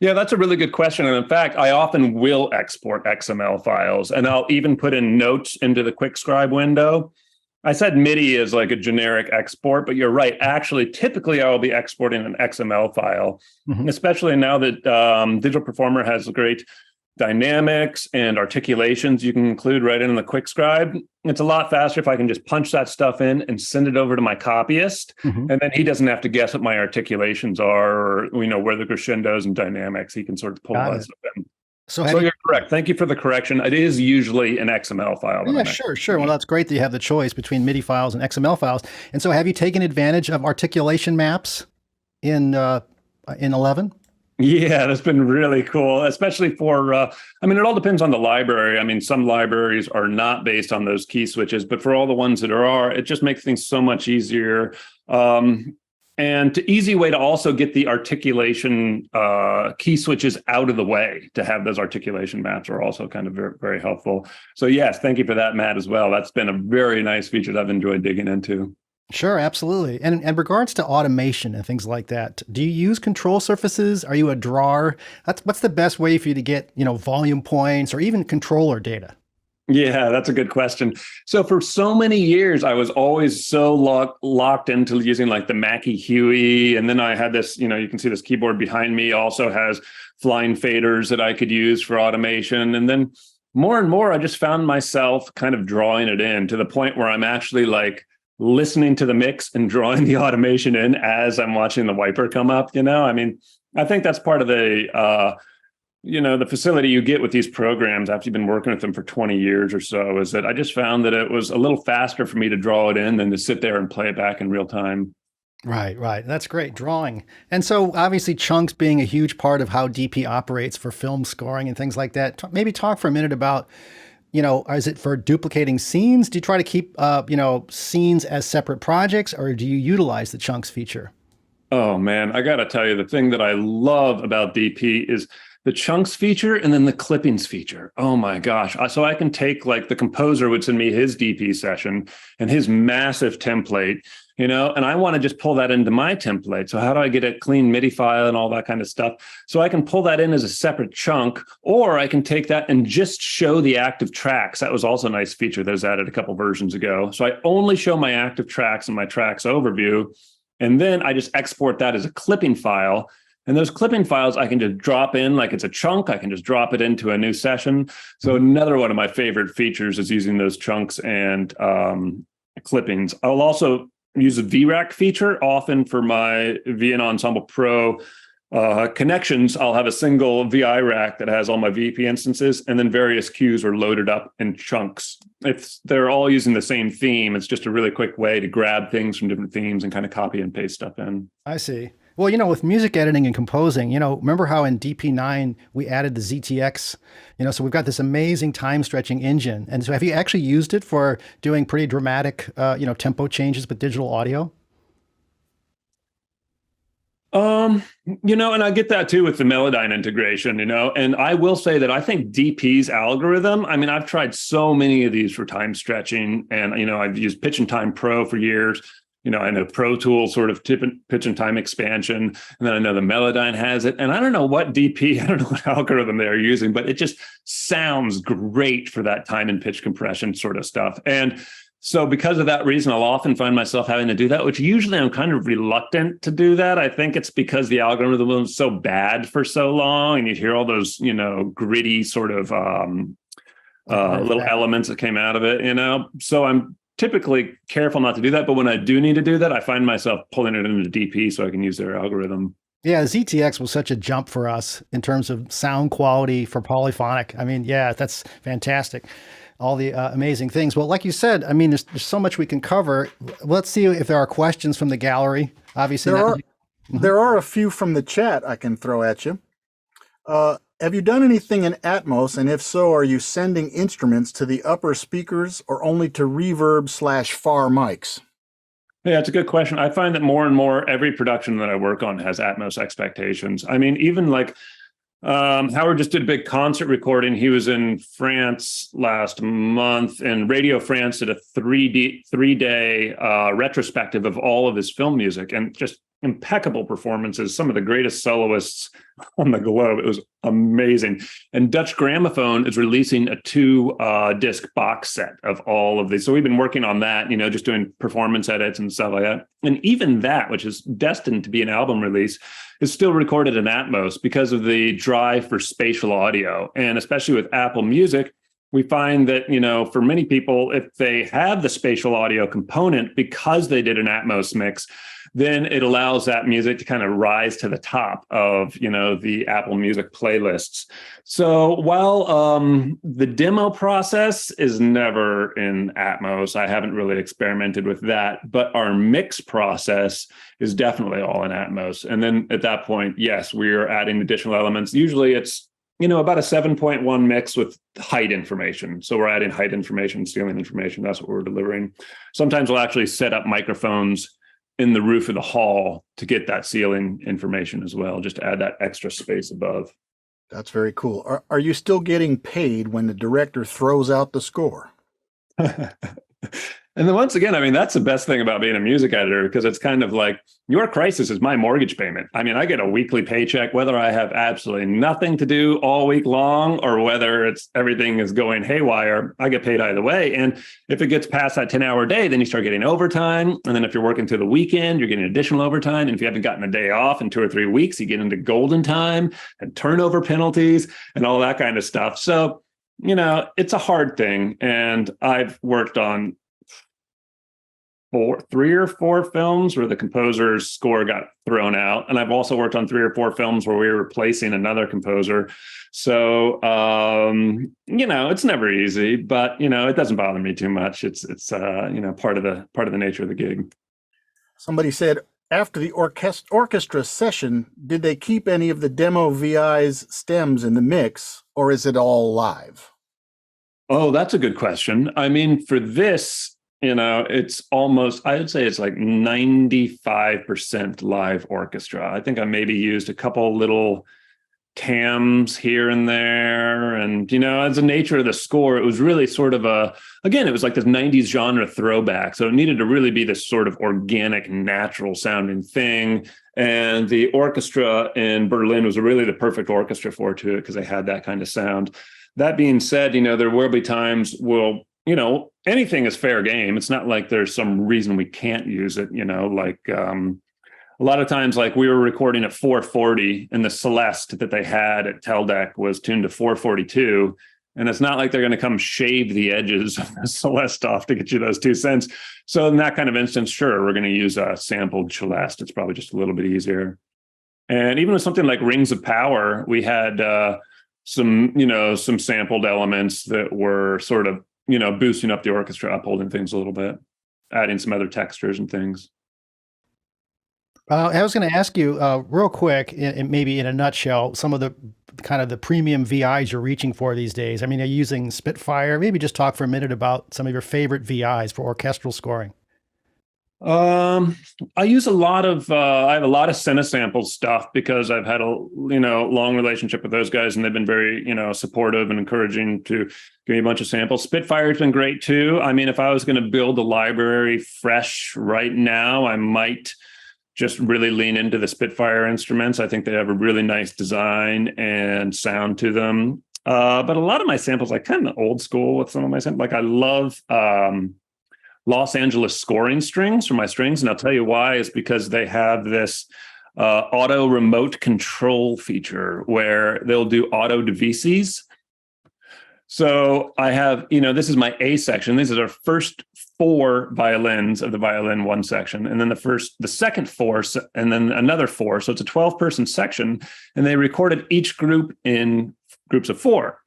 Yeah, that's a really good question. And in fact, I often will export XML files, and I'll even put in notes into the quick scribe window. I said MIDI is like a generic export, but you're right. Actually, typically I will be exporting an XML file, especially now that Digital Performer has great dynamics and articulations you can include right in the quick scribe. It's a lot faster if I can just punch that stuff in and send it over to my copyist. And then he doesn't have to guess what my articulations are, or where the crescendos and dynamics. He can sort of pull that stuff in. So you're correct. Thank you for the correction. It is usually an XML file. Yeah, sure. Well, that's great that you have the choice between MIDI files and XML files. And so have you taken advantage of articulation maps in 11? Yeah, that's been really cool, especially for, it all depends on the library. Some libraries are not based on those key switches, but for all the ones that are, it just makes things so much easier. And easy way to also get the articulation key switches out of the way, to have those articulation maps are also kind of very, very helpful. So yes, thank you for that, Matt, as well. That's been a very nice feature that I've enjoyed digging into. Sure, absolutely. And in regards to automation and things like that, do you use control surfaces? Are you a drawer? What's the best way for you to get, volume points or even controller data? Yeah, that's a good question. So for so many years, I was always so locked into using like the Mackie Huey. And then I had this, you can see this keyboard behind me also has flying faders that I could use for automation. And then more and more, I just found myself kind of drawing it in to the point where I'm actually like listening to the mix and drawing the automation in as I'm watching the wiper come up. I mean, I think that's part of the facility you get with these programs after you've been working with them for 20 years or so, is that I just found that it was a little faster for me to draw it in than to sit there and play it back in real time. Right. That's great drawing. And so obviously chunks being a huge part of how DP operates for film scoring and things like that. Maybe talk for a minute about, is it for duplicating scenes? Do you try to keep, scenes as separate projects, or do you utilize the chunks feature? Oh man, I got to tell you, the thing that I love about DP is the chunks feature and then the clippings feature. Oh my gosh. So I can take, like, the composer would send me his DP session and his massive template, and I want to just pull that into my template. So how do I get a clean MIDI file and all that kind of stuff? So I can pull that in as a separate chunk, or I can take that and just show the active tracks. That was also a nice feature that was added a couple versions ago. So I only show my active tracks in my tracks overview. And then I just export that as a clipping file. And those clipping files, I can just drop in like it's a chunk. I can just drop it into a new session. So another one of my favorite features is using those chunks and clippings. I'll also use a VRAC feature often for my VN Ensemble Pro connections. I'll have a single VI rack that has all my VP instances, and then various cues are loaded up in chunks. If they're all using the same theme, it's just a really quick way to grab things from different themes and kind of copy and paste stuff in. I see. Well, with music editing and composing, remember how in DP9 we added the ZTX, so we've got this amazing time stretching engine. And so have you actually used it for doing pretty dramatic, tempo changes with digital audio? And I get that too with the Melodyne integration, and I will say that I think DP's algorithm, I mean, I've tried so many of these for time stretching, and, I've used Pitch and Time Pro for years. I know Pro Tools sort of pitch and time expansion, and then I know the Melodyne has it. And I don't know what algorithm they're using, but it just sounds great for that time and pitch compression sort of stuff. And so because of that reason, I'll often find myself having to do that, which usually I'm kind of reluctant to do that. I think it's because the algorithm was so bad for so long, and you hear all those, gritty sort of little elements that came out of it, So I'm typically careful not to do that. But when I do need to do that, I find myself pulling it into DP so I can use their algorithm. Yeah, ZTX was such a jump for us in terms of sound quality for polyphonic. I mean, yeah, that's fantastic. All the amazing things. Well, like you said, I mean, there's so much we can cover. Let's see if there are questions from the gallery. Obviously, there are a few from the chat I can throw at you. Have you done anything in Atmos? And if so, are you sending instruments to the upper speakers or only to reverb/far mics? Yeah, it's a good question. I find that more and more every production that I work on has Atmos expectations. I mean, even like Howard just did a big concert recording. He was in France last month, and Radio France did a three-day retrospective of all of his film music, and just impeccable performances, some of the greatest soloists on the globe. It was amazing. And Dutch Gramophone is releasing a 2-disc box set of all of these. So we've been working on that, just doing performance edits and stuff like that. And even that, which is destined to be an album release, is still recorded in Atmos because of the drive for spatial audio. And especially with Apple Music, we find that, for many people, if they have the spatial audio component because they did an Atmos mix, then it allows that music to kind of rise to the top of, the Apple Music playlists. So while the demo process is never in Atmos, I haven't really experimented with that, but our mix process is definitely all in Atmos. And then at that point, yes, we are adding additional elements. Usually it's, about a 7.1 mix with height information. So we're adding height information, ceiling information. That's what we're delivering. Sometimes we'll actually set up microphones in the roof of the hall to get that ceiling information as well, just to add that extra space above. That's very cool. Are you still getting paid when the director throws out the score? And then once again, I mean, that's the best thing about being a music editor, because it's kind of like your crisis is my mortgage payment. I mean, I get a weekly paycheck, whether I have absolutely nothing to do all week long or whether it's everything is going haywire, I get paid either way. And if it gets past that 10-hour day, then you start getting overtime. And then if you're working through the weekend, you're getting additional overtime. And if you haven't gotten a day off in 2 or 3 weeks, you get into golden time and turnover penalties and all that kind of stuff. So, you know, it's a hard thing. And I've worked on 3 or 4 films where the composer's score got thrown out. And I've also worked on 3 or 4 films where we were replacing another composer. So, you know, it's never easy, but, you know, it doesn't bother me too much. It's you know, part of the nature of the gig. Somebody said, after the orchestra session, did they keep any of the demo VI's stems in the mix, or is it all live? Oh, that's a good question. I mean, for this, you know, it's almost, I would say it's like 95% live orchestra. I think I maybe used a couple little tams here and there. And, you know, as the nature of the score, it was really sort of again, it was like this 90s genre throwback. So it needed to really be this sort of organic, natural sounding thing. And the orchestra in Berlin was really the perfect orchestra for it, because they had that kind of sound. That being said, you know, there will be times you know, anything is fair game. It's not like there's some reason we can't use it, you know, like a lot of times, like we were recording at 440 and the Celeste that they had at Teldec was tuned to 442. And it's not like they're going to come shave the edges of the Celeste off to get you those 2 cents. So in that kind of instance, sure, we're going to use a sampled Celeste. It's probably just a little bit easier. And even with something like Rings of Power, we had some sampled elements that were sort of, you know, boosting up the orchestra, upholding things a little bit, adding some other textures and things. I was going to ask you real quick, maybe in a nutshell, some of the kind of the premium VIs you're reaching for these days. I mean, are you using Spitfire? Maybe just talk for a minute about some of your favorite VIs for orchestral scoring. I use a lot of, I have a lot of Cinesample stuff because I've had a, you know, long relationship with those guys and they've been very, you know, supportive and encouraging to give me a bunch of samples. Spitfire's been great too. I mean, if I was going to build a library fresh right now, I might just really lean into the Spitfire instruments. I think they have a really nice design and sound to them. But a lot of my samples, like kind of old school with some of my samples, like I love, Los Angeles scoring strings for my strings. And I'll tell you why is because they have this auto remote control feature where they'll do auto divises. So I have, you know, this is my A section. This is our first 4 violins of the violin 1 section. And then the second 4, and then another 4. So it's a 12-person section. And they recorded each group in groups of 4.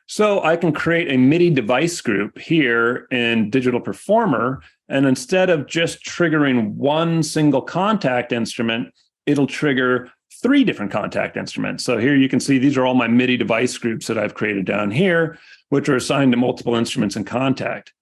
So I can create a MIDI device group here in Digital Performer, and instead of just triggering one single contact instrument, it'll trigger 3 different contact instruments. So here you can see these are all my MIDI device groups that I've created down here, which are assigned to multiple instruments in contact,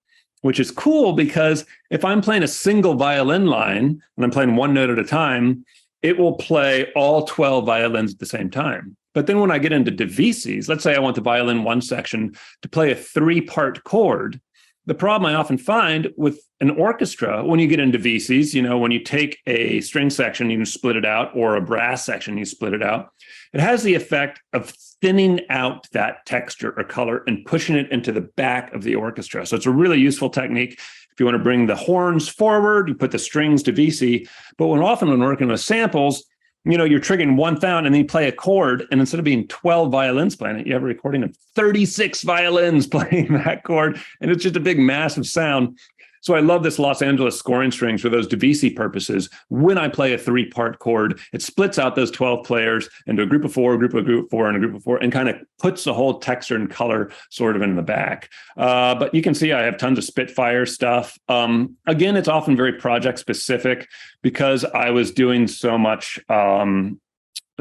which is cool because if I'm playing a single violin line and I'm playing one note at a time, it will play all 12 violins at the same time. But then when I get into divises, let's say I want the violin 1 section to play a 3-part chord. The problem I often find with an orchestra, when you get into divises, you know, when you take a string section, you can split it out, or a brass section, you split it out. It has the effect of thinning out that texture or color and pushing it into the back of the orchestra. So it's a really useful technique. If you want to bring the horns forward, you put the strings to VC. But often when working with samples, you know, you're triggering one sound and then you play a chord, and instead of being 12 violins playing it, you have a recording of 36 violins playing that chord, and it's just a big, massive sound. So I love this Los Angeles scoring strings for those divisi purposes. When I play a 3-part chord, it splits out those 12 players into a group of 4, a group of 4, and a group of 4, and kind of puts the whole texture and color sort of in the back. But you can see I have tons of Spitfire stuff. Again, it's often very project specific because I was doing so much.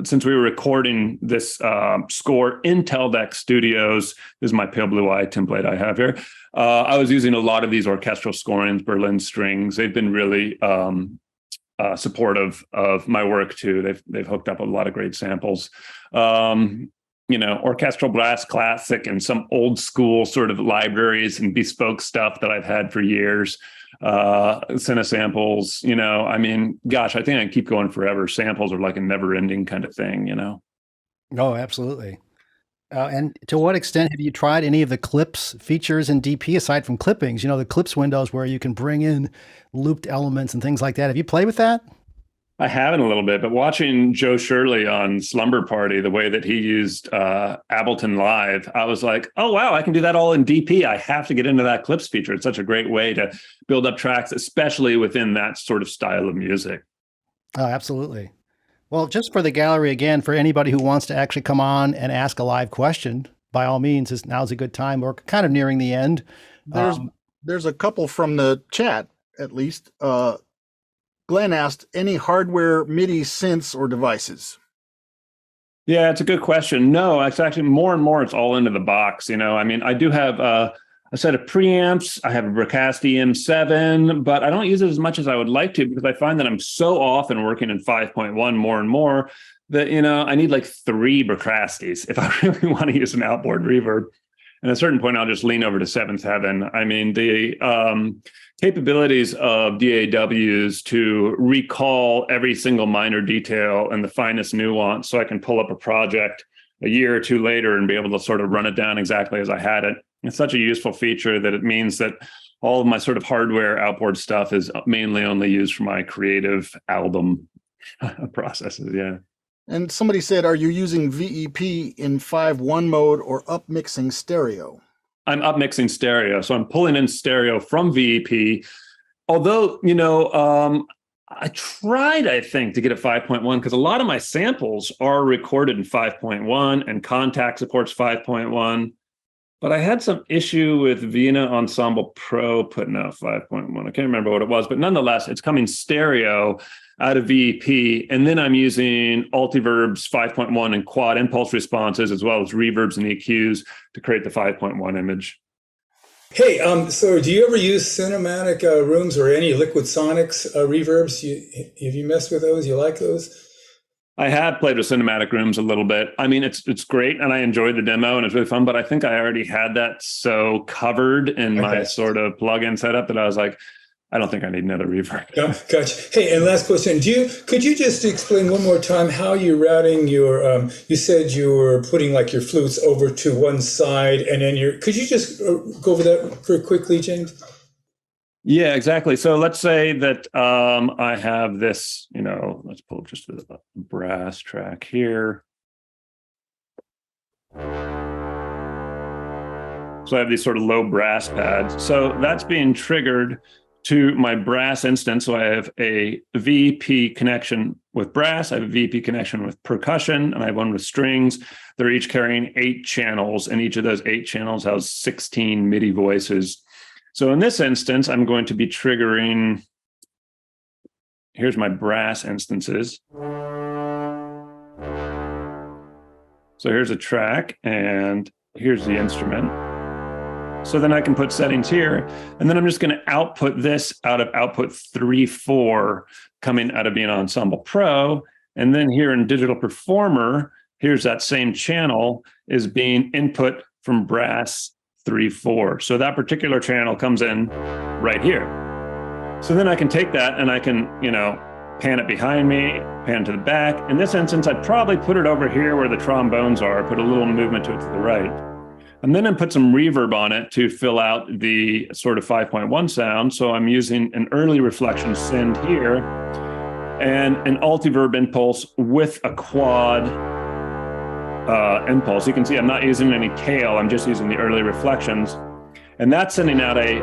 Since we were recording this score in Teldec Studios, this is my pale blue eye template I have here. I was using a lot of these orchestral scorings, Berlin strings. They've been really supportive of my work too. They've hooked up a lot of great samples. You know, orchestral brass classic and some old school sort of libraries and bespoke stuff that I've had for years. synth samples, I mean, gosh, I think I can keep going forever. Samples are like a never ending kind of thing, Oh, absolutely. And to what extent have you tried any of the clips features in DP aside from clippings? The clips windows where you can bring in looped elements and things like that. Have you played with that? I haven't a little bit, but watching Joe Shirley on Slumber Party, the way that he used Ableton Live, I was like, oh, wow, I can do that all in DP. I have to get into that clips feature. It's such a great way to build up tracks, especially within that sort of style of music. Oh, absolutely. Well, just for the gallery again, for anybody who wants to actually come on and ask a live question, by all means, now's a good time. We're kind of nearing the end. There's a couple from the chat, at least. Glenn asked, any hardware MIDI synths or devices? Yeah, it's a good question. No, it's actually more and more, it's all into the box. I mean, I do have a set of preamps. I have a Bricasti M7, but I don't use it as much as I would like to because I find that I'm so often working in 5.1 more and more that, I need like 3 Bricastis if I really want to use an outboard reverb. And at a certain point, I'll just lean over to Seventh Heaven. I mean, the capabilities of DAWs to recall every single minor detail and the finest nuance so I can pull up a project a year or 2 later and be able to sort of run it down exactly as I had it. It's such a useful feature that it means that all of my sort of hardware outboard stuff is mainly only used for my creative album processes. Yeah. And somebody said, are you using VEP in 5.1 mode or upmixing stereo? I'm upmixing stereo. So I'm pulling in stereo from VEP. Although, I tried, I think, to get a 5.1 because a lot of my samples are recorded in 5.1 and Contact supports 5.1. But I had some issue with Vina Ensemble Pro putting out 5.1. I can't remember what it was, but nonetheless, it's coming stereo out of VEP. And then I'm using Altiverb's 5.1 and quad impulse responses, as well as reverbs and EQs to create the 5.1 image. Hey, so do you ever use cinematic rooms or any Liquidsonics reverbs? Have you messed with those? You like those? I have played with cinematic rooms a little bit. I mean, it's great, and I enjoyed the demo, and it's really fun. But I think I already had that so covered in my sort of plugin setup that I was like, I don't think I need another reverb. Gotcha. Hey, and last question: could you just explain one more time how you're routing your? You said you were putting like your flutes over to one side, and then could you just go over that very quickly, James? Yeah, exactly. So let's say that I have this, let's pull up just the brass track here. So I have these sort of low brass pads. So that's being triggered to my brass instance. So I have a VP connection with brass, I have a VP connection with percussion, and I have one with strings. They're each carrying 8 channels, and each of those 8 channels has 16 MIDI voices. So in this instance, I'm going to be triggering, here's my brass instances. So here's a track, and here's the instrument. So then I can put settings here, and then I'm just going to output this out of output 3.4 coming out of being Ensemble Pro. And then here in Digital Performer, here's that same channel is being input from brass 3.4. So that particular channel comes in right here. So then I can take that and I can, pan it behind me, pan to the back. In this instance, I'd probably put it over here where the trombones are, put a little movement to it to the right. And then I put some reverb on it to fill out the sort of 5.1 sound. So I'm using an early reflection send here and an Altiverb impulse with a quad impulse. You can see I'm not using any tail. I'm just using the early reflections. And that's sending out a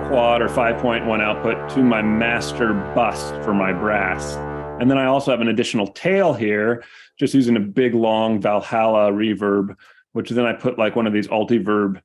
quad or 5.1 output to my master bus for my brass. And then I also have an additional tail here, just using a big, long Valhalla reverb, which then I put like one of these Altiverb,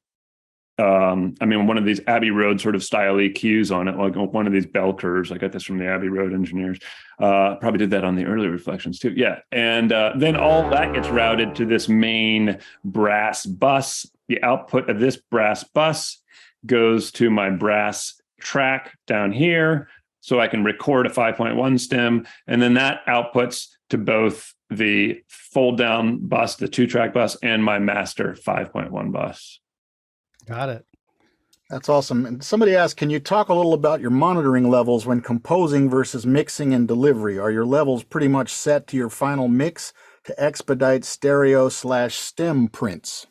one of these Abbey Road sort of style EQs on it, like one of these bell curves. I got this from the Abbey Road engineers. Probably did that on the early reflections too. Yeah. And then all that gets routed to this main brass bus. The output of this brass bus goes to my brass track down here. So I can record a 5.1 stem. And then that outputs to both the fold down bus, the 2-track bus, and my master 5.1 bus. Got it. That's awesome. And somebody asked, can you talk a little about your monitoring levels when composing versus mixing and delivery? Are your levels pretty much set to your final mix to expedite stereo/stem prints?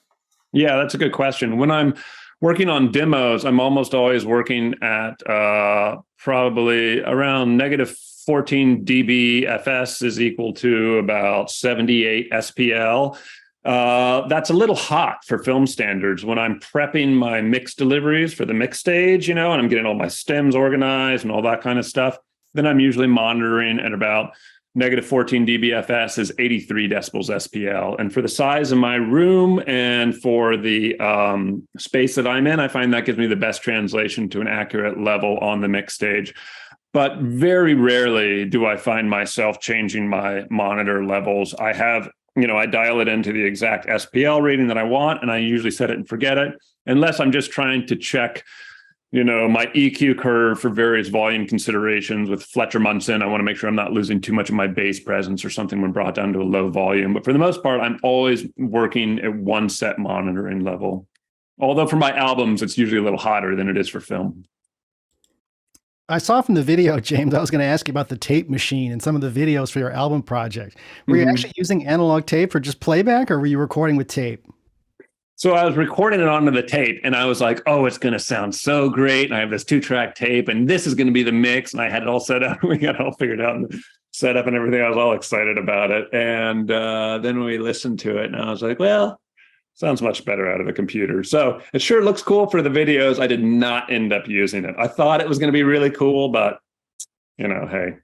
Yeah, that's a good question. When I'm working on demos, I'm almost always working at probably around negative 14 dB FS is equal to about 78 SPL. That's a little hot for film standards. When I'm prepping my mix deliveries for the mix stage, and I'm getting all my stems organized and all that kind of stuff, then I'm usually monitoring at about negative 14 dBFS is 83 decibels SPL. And for the size of my room and for the space that I'm in, I find that gives me the best translation to an accurate level on the mix stage. But very rarely do I find myself changing my monitor levels. I have, I dial it into the exact SPL rating that I want, and I usually set it and forget it, unless I'm just trying to check, my EQ curve for various volume considerations with Fletcher Munson. I want to make sure I'm not losing too much of my bass presence or something when brought down to a low volume. But for the most part, I'm always working at one set monitoring level. Although for my albums, it's usually a little hotter than it is for film. I saw from the video, James, I was going to ask you about the tape machine and some of the videos for your album project. Were you actually using analog tape for just playback, or were you recording with tape? So I was recording it onto the tape, and I was like, oh, it's going to sound so great. And I have this 2-track tape, and this is going to be the mix. And I had it all set up. We got it all figured out and set up and everything. I was all excited about it. And then we listened to it, and I was like, well, sounds much better out of the computer. So it sure looks cool for the videos. I did not end up using it. I thought it was going to be really cool, but hey,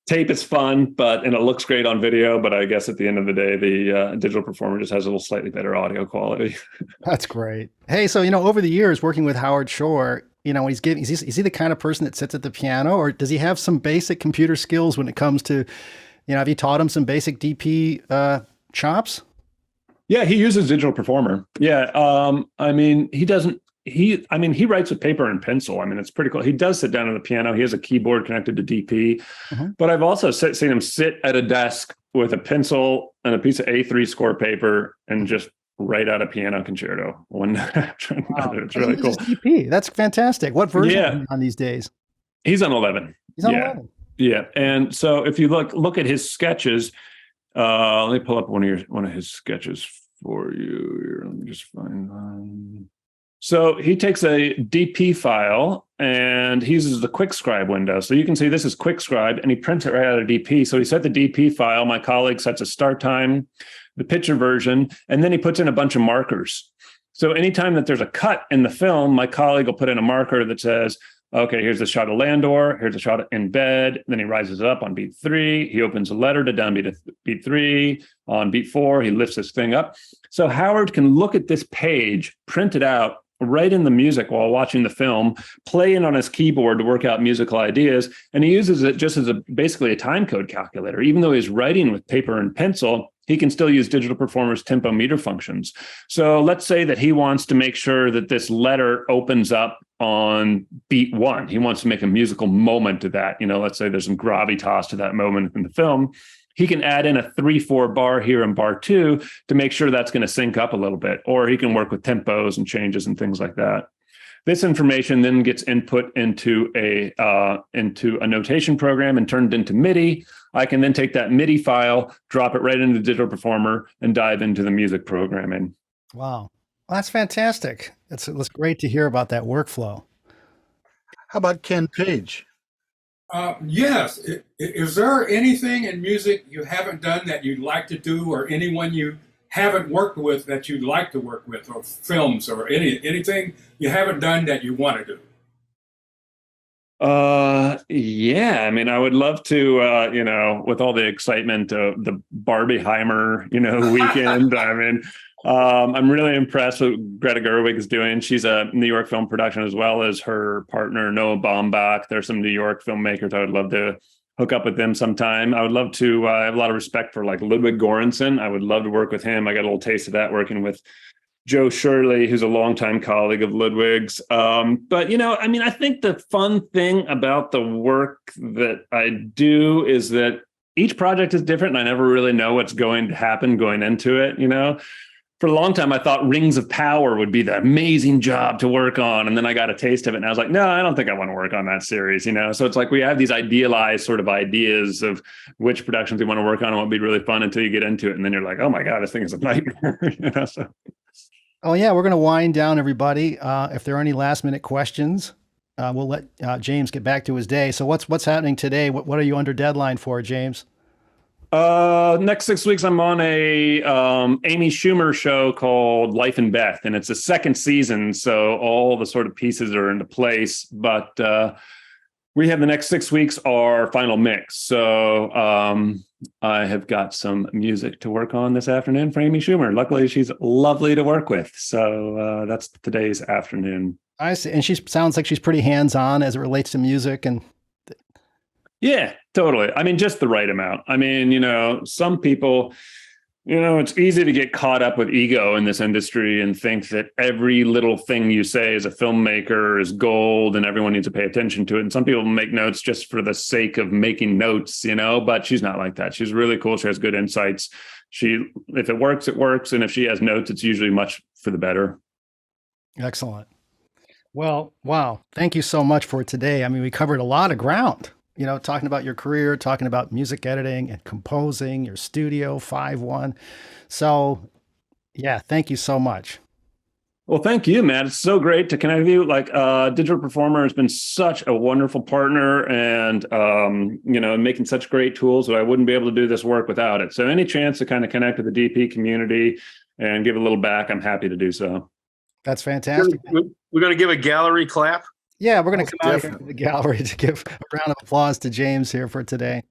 tape is fun, and it looks great on video. But I guess at the end of the day, the digital performer just has a little slightly better audio quality. That's great. Hey, so, over the years working with Howard Shore, is he the kind of person that sits at the piano, or does he have some basic computer skills when it comes to, have you taught him some basic DP chops? Yeah, he uses digital performer. Yeah. He writes with paper and pencil. It's pretty cool. He does sit down at the piano. He has a keyboard connected to DP, but I've also seen him sit at a desk with a pencil and a piece of A3 score paper and just write out a piano concerto one after another. It's really cool. DP. That's fantastic. What version are you on these days? He's on 11. He's on 11. Yeah. And so if you look at his sketches, let me pull up one of his sketches for you here. Let me just find one. So he takes a DP file and he uses the QuickScribe window. So you can see this is QuickScribe, and he prints it right out of DP. So he set the DP file. My colleague sets a start time, the picture version, and then he puts in a bunch of markers. So anytime that there's a cut in the film, my colleague will put in a marker that says, okay, here's a shot of Landor, here's a shot in bed. Then he rises up on beat 3. He opens a letter to downbeat at beat 3. On beat 4, he lifts this thing up. So Howard can look at this page, print it out, write in the music while watching the film, play in on his keyboard to work out musical ideas. And he uses it just as basically a time code calculator. Even though he's writing with paper and pencil, he can still use Digital Performer's tempo meter functions. So let's say that he wants to make sure that this letter opens up on beat 1. He wants to make a musical moment to that. Let's say there's some gravitas to that moment in the film. He can add in a 3/4 bar here in bar 2 to make sure that's going to sync up a little bit, or he can work with tempos and changes and things like that. This information then gets input into a notation program and turned into MIDI. I can then take that MIDI file, drop it right into the Digital Performer, and dive into the music programming. Wow. Well, that's fantastic. It's great to hear about that workflow. How about Ken Page? Yes. Is there anything in music you haven't done that you'd like to do, or anyone you haven't worked with that you'd like to work with, or films, or anything you haven't done that you want to do? Yeah. I would love to, with all the excitement of the Barbieheimer, weekend. I'm really impressed with what Greta Gerwig is doing. She's a New York film production, as well as her partner, Noah Baumbach. There's some New York filmmakers I would love to hook up with them sometime. I would love to, I have a lot of respect for like Ludwig Göransson. I would love to work with him. I got a little taste of that working with Joe Shirley, who's a longtime colleague of Ludwig's. But, I think the fun thing about the work that I do is that each project is different, and I never really know what's going to happen going into it, for a long time, I thought Rings of Power would be the amazing job to work on. And then I got a taste of it and I was like, no, I don't think I want to work on that series, you know? So it's like we have these idealized sort of ideas of which productions we want to work on and what would be really fun until you get into it. And then you're like, oh my God, this thing is a nightmare. You know, so. Oh yeah, we're going to wind down, everybody. If there are any last minute questions, we'll let James get back to his day. So what's happening today? What are you under deadline for, James? Next 6 weeks, I'm on a Amy Schumer show called Life and Beth, and it's a second season, so all the sort of pieces are into place. But we have the next 6 weeks our final mix. So I have got some music to work on this afternoon for Amy Schumer. Luckily, she's lovely to work with. So that's today's afternoon. I see, and she sounds like she's pretty hands-on as it relates to music and. Yeah, totally. I mean, just the right amount. I mean, you know, some people, you know, it's easy to get caught up with ego in this industry and think that every little thing you say as a filmmaker is gold and everyone needs to pay attention to it. And some people make notes just for the sake of making notes, you know, but she's not like that. She's really cool. She has good insights. If it works, it works. And if she has notes, it's usually much for the better. Excellent. Well, wow. Thank you so much for today. I mean, we covered a lot of ground. You know, talking about your career, talking about music editing and composing, your studio 5-1. So, yeah, thank you so much. Well, thank you, Matt. It's so great to connect with you. Like, Digital Performer has been such a wonderful partner and, you know, making such great tools that I wouldn't be able to do this work without it. So any chance to kind of connect with the DP community and give a little back, I'm happy to do so. That's fantastic. We're going to give a gallery clap. Yeah, we're going to come out here to the gallery to give a round of applause to James here for today.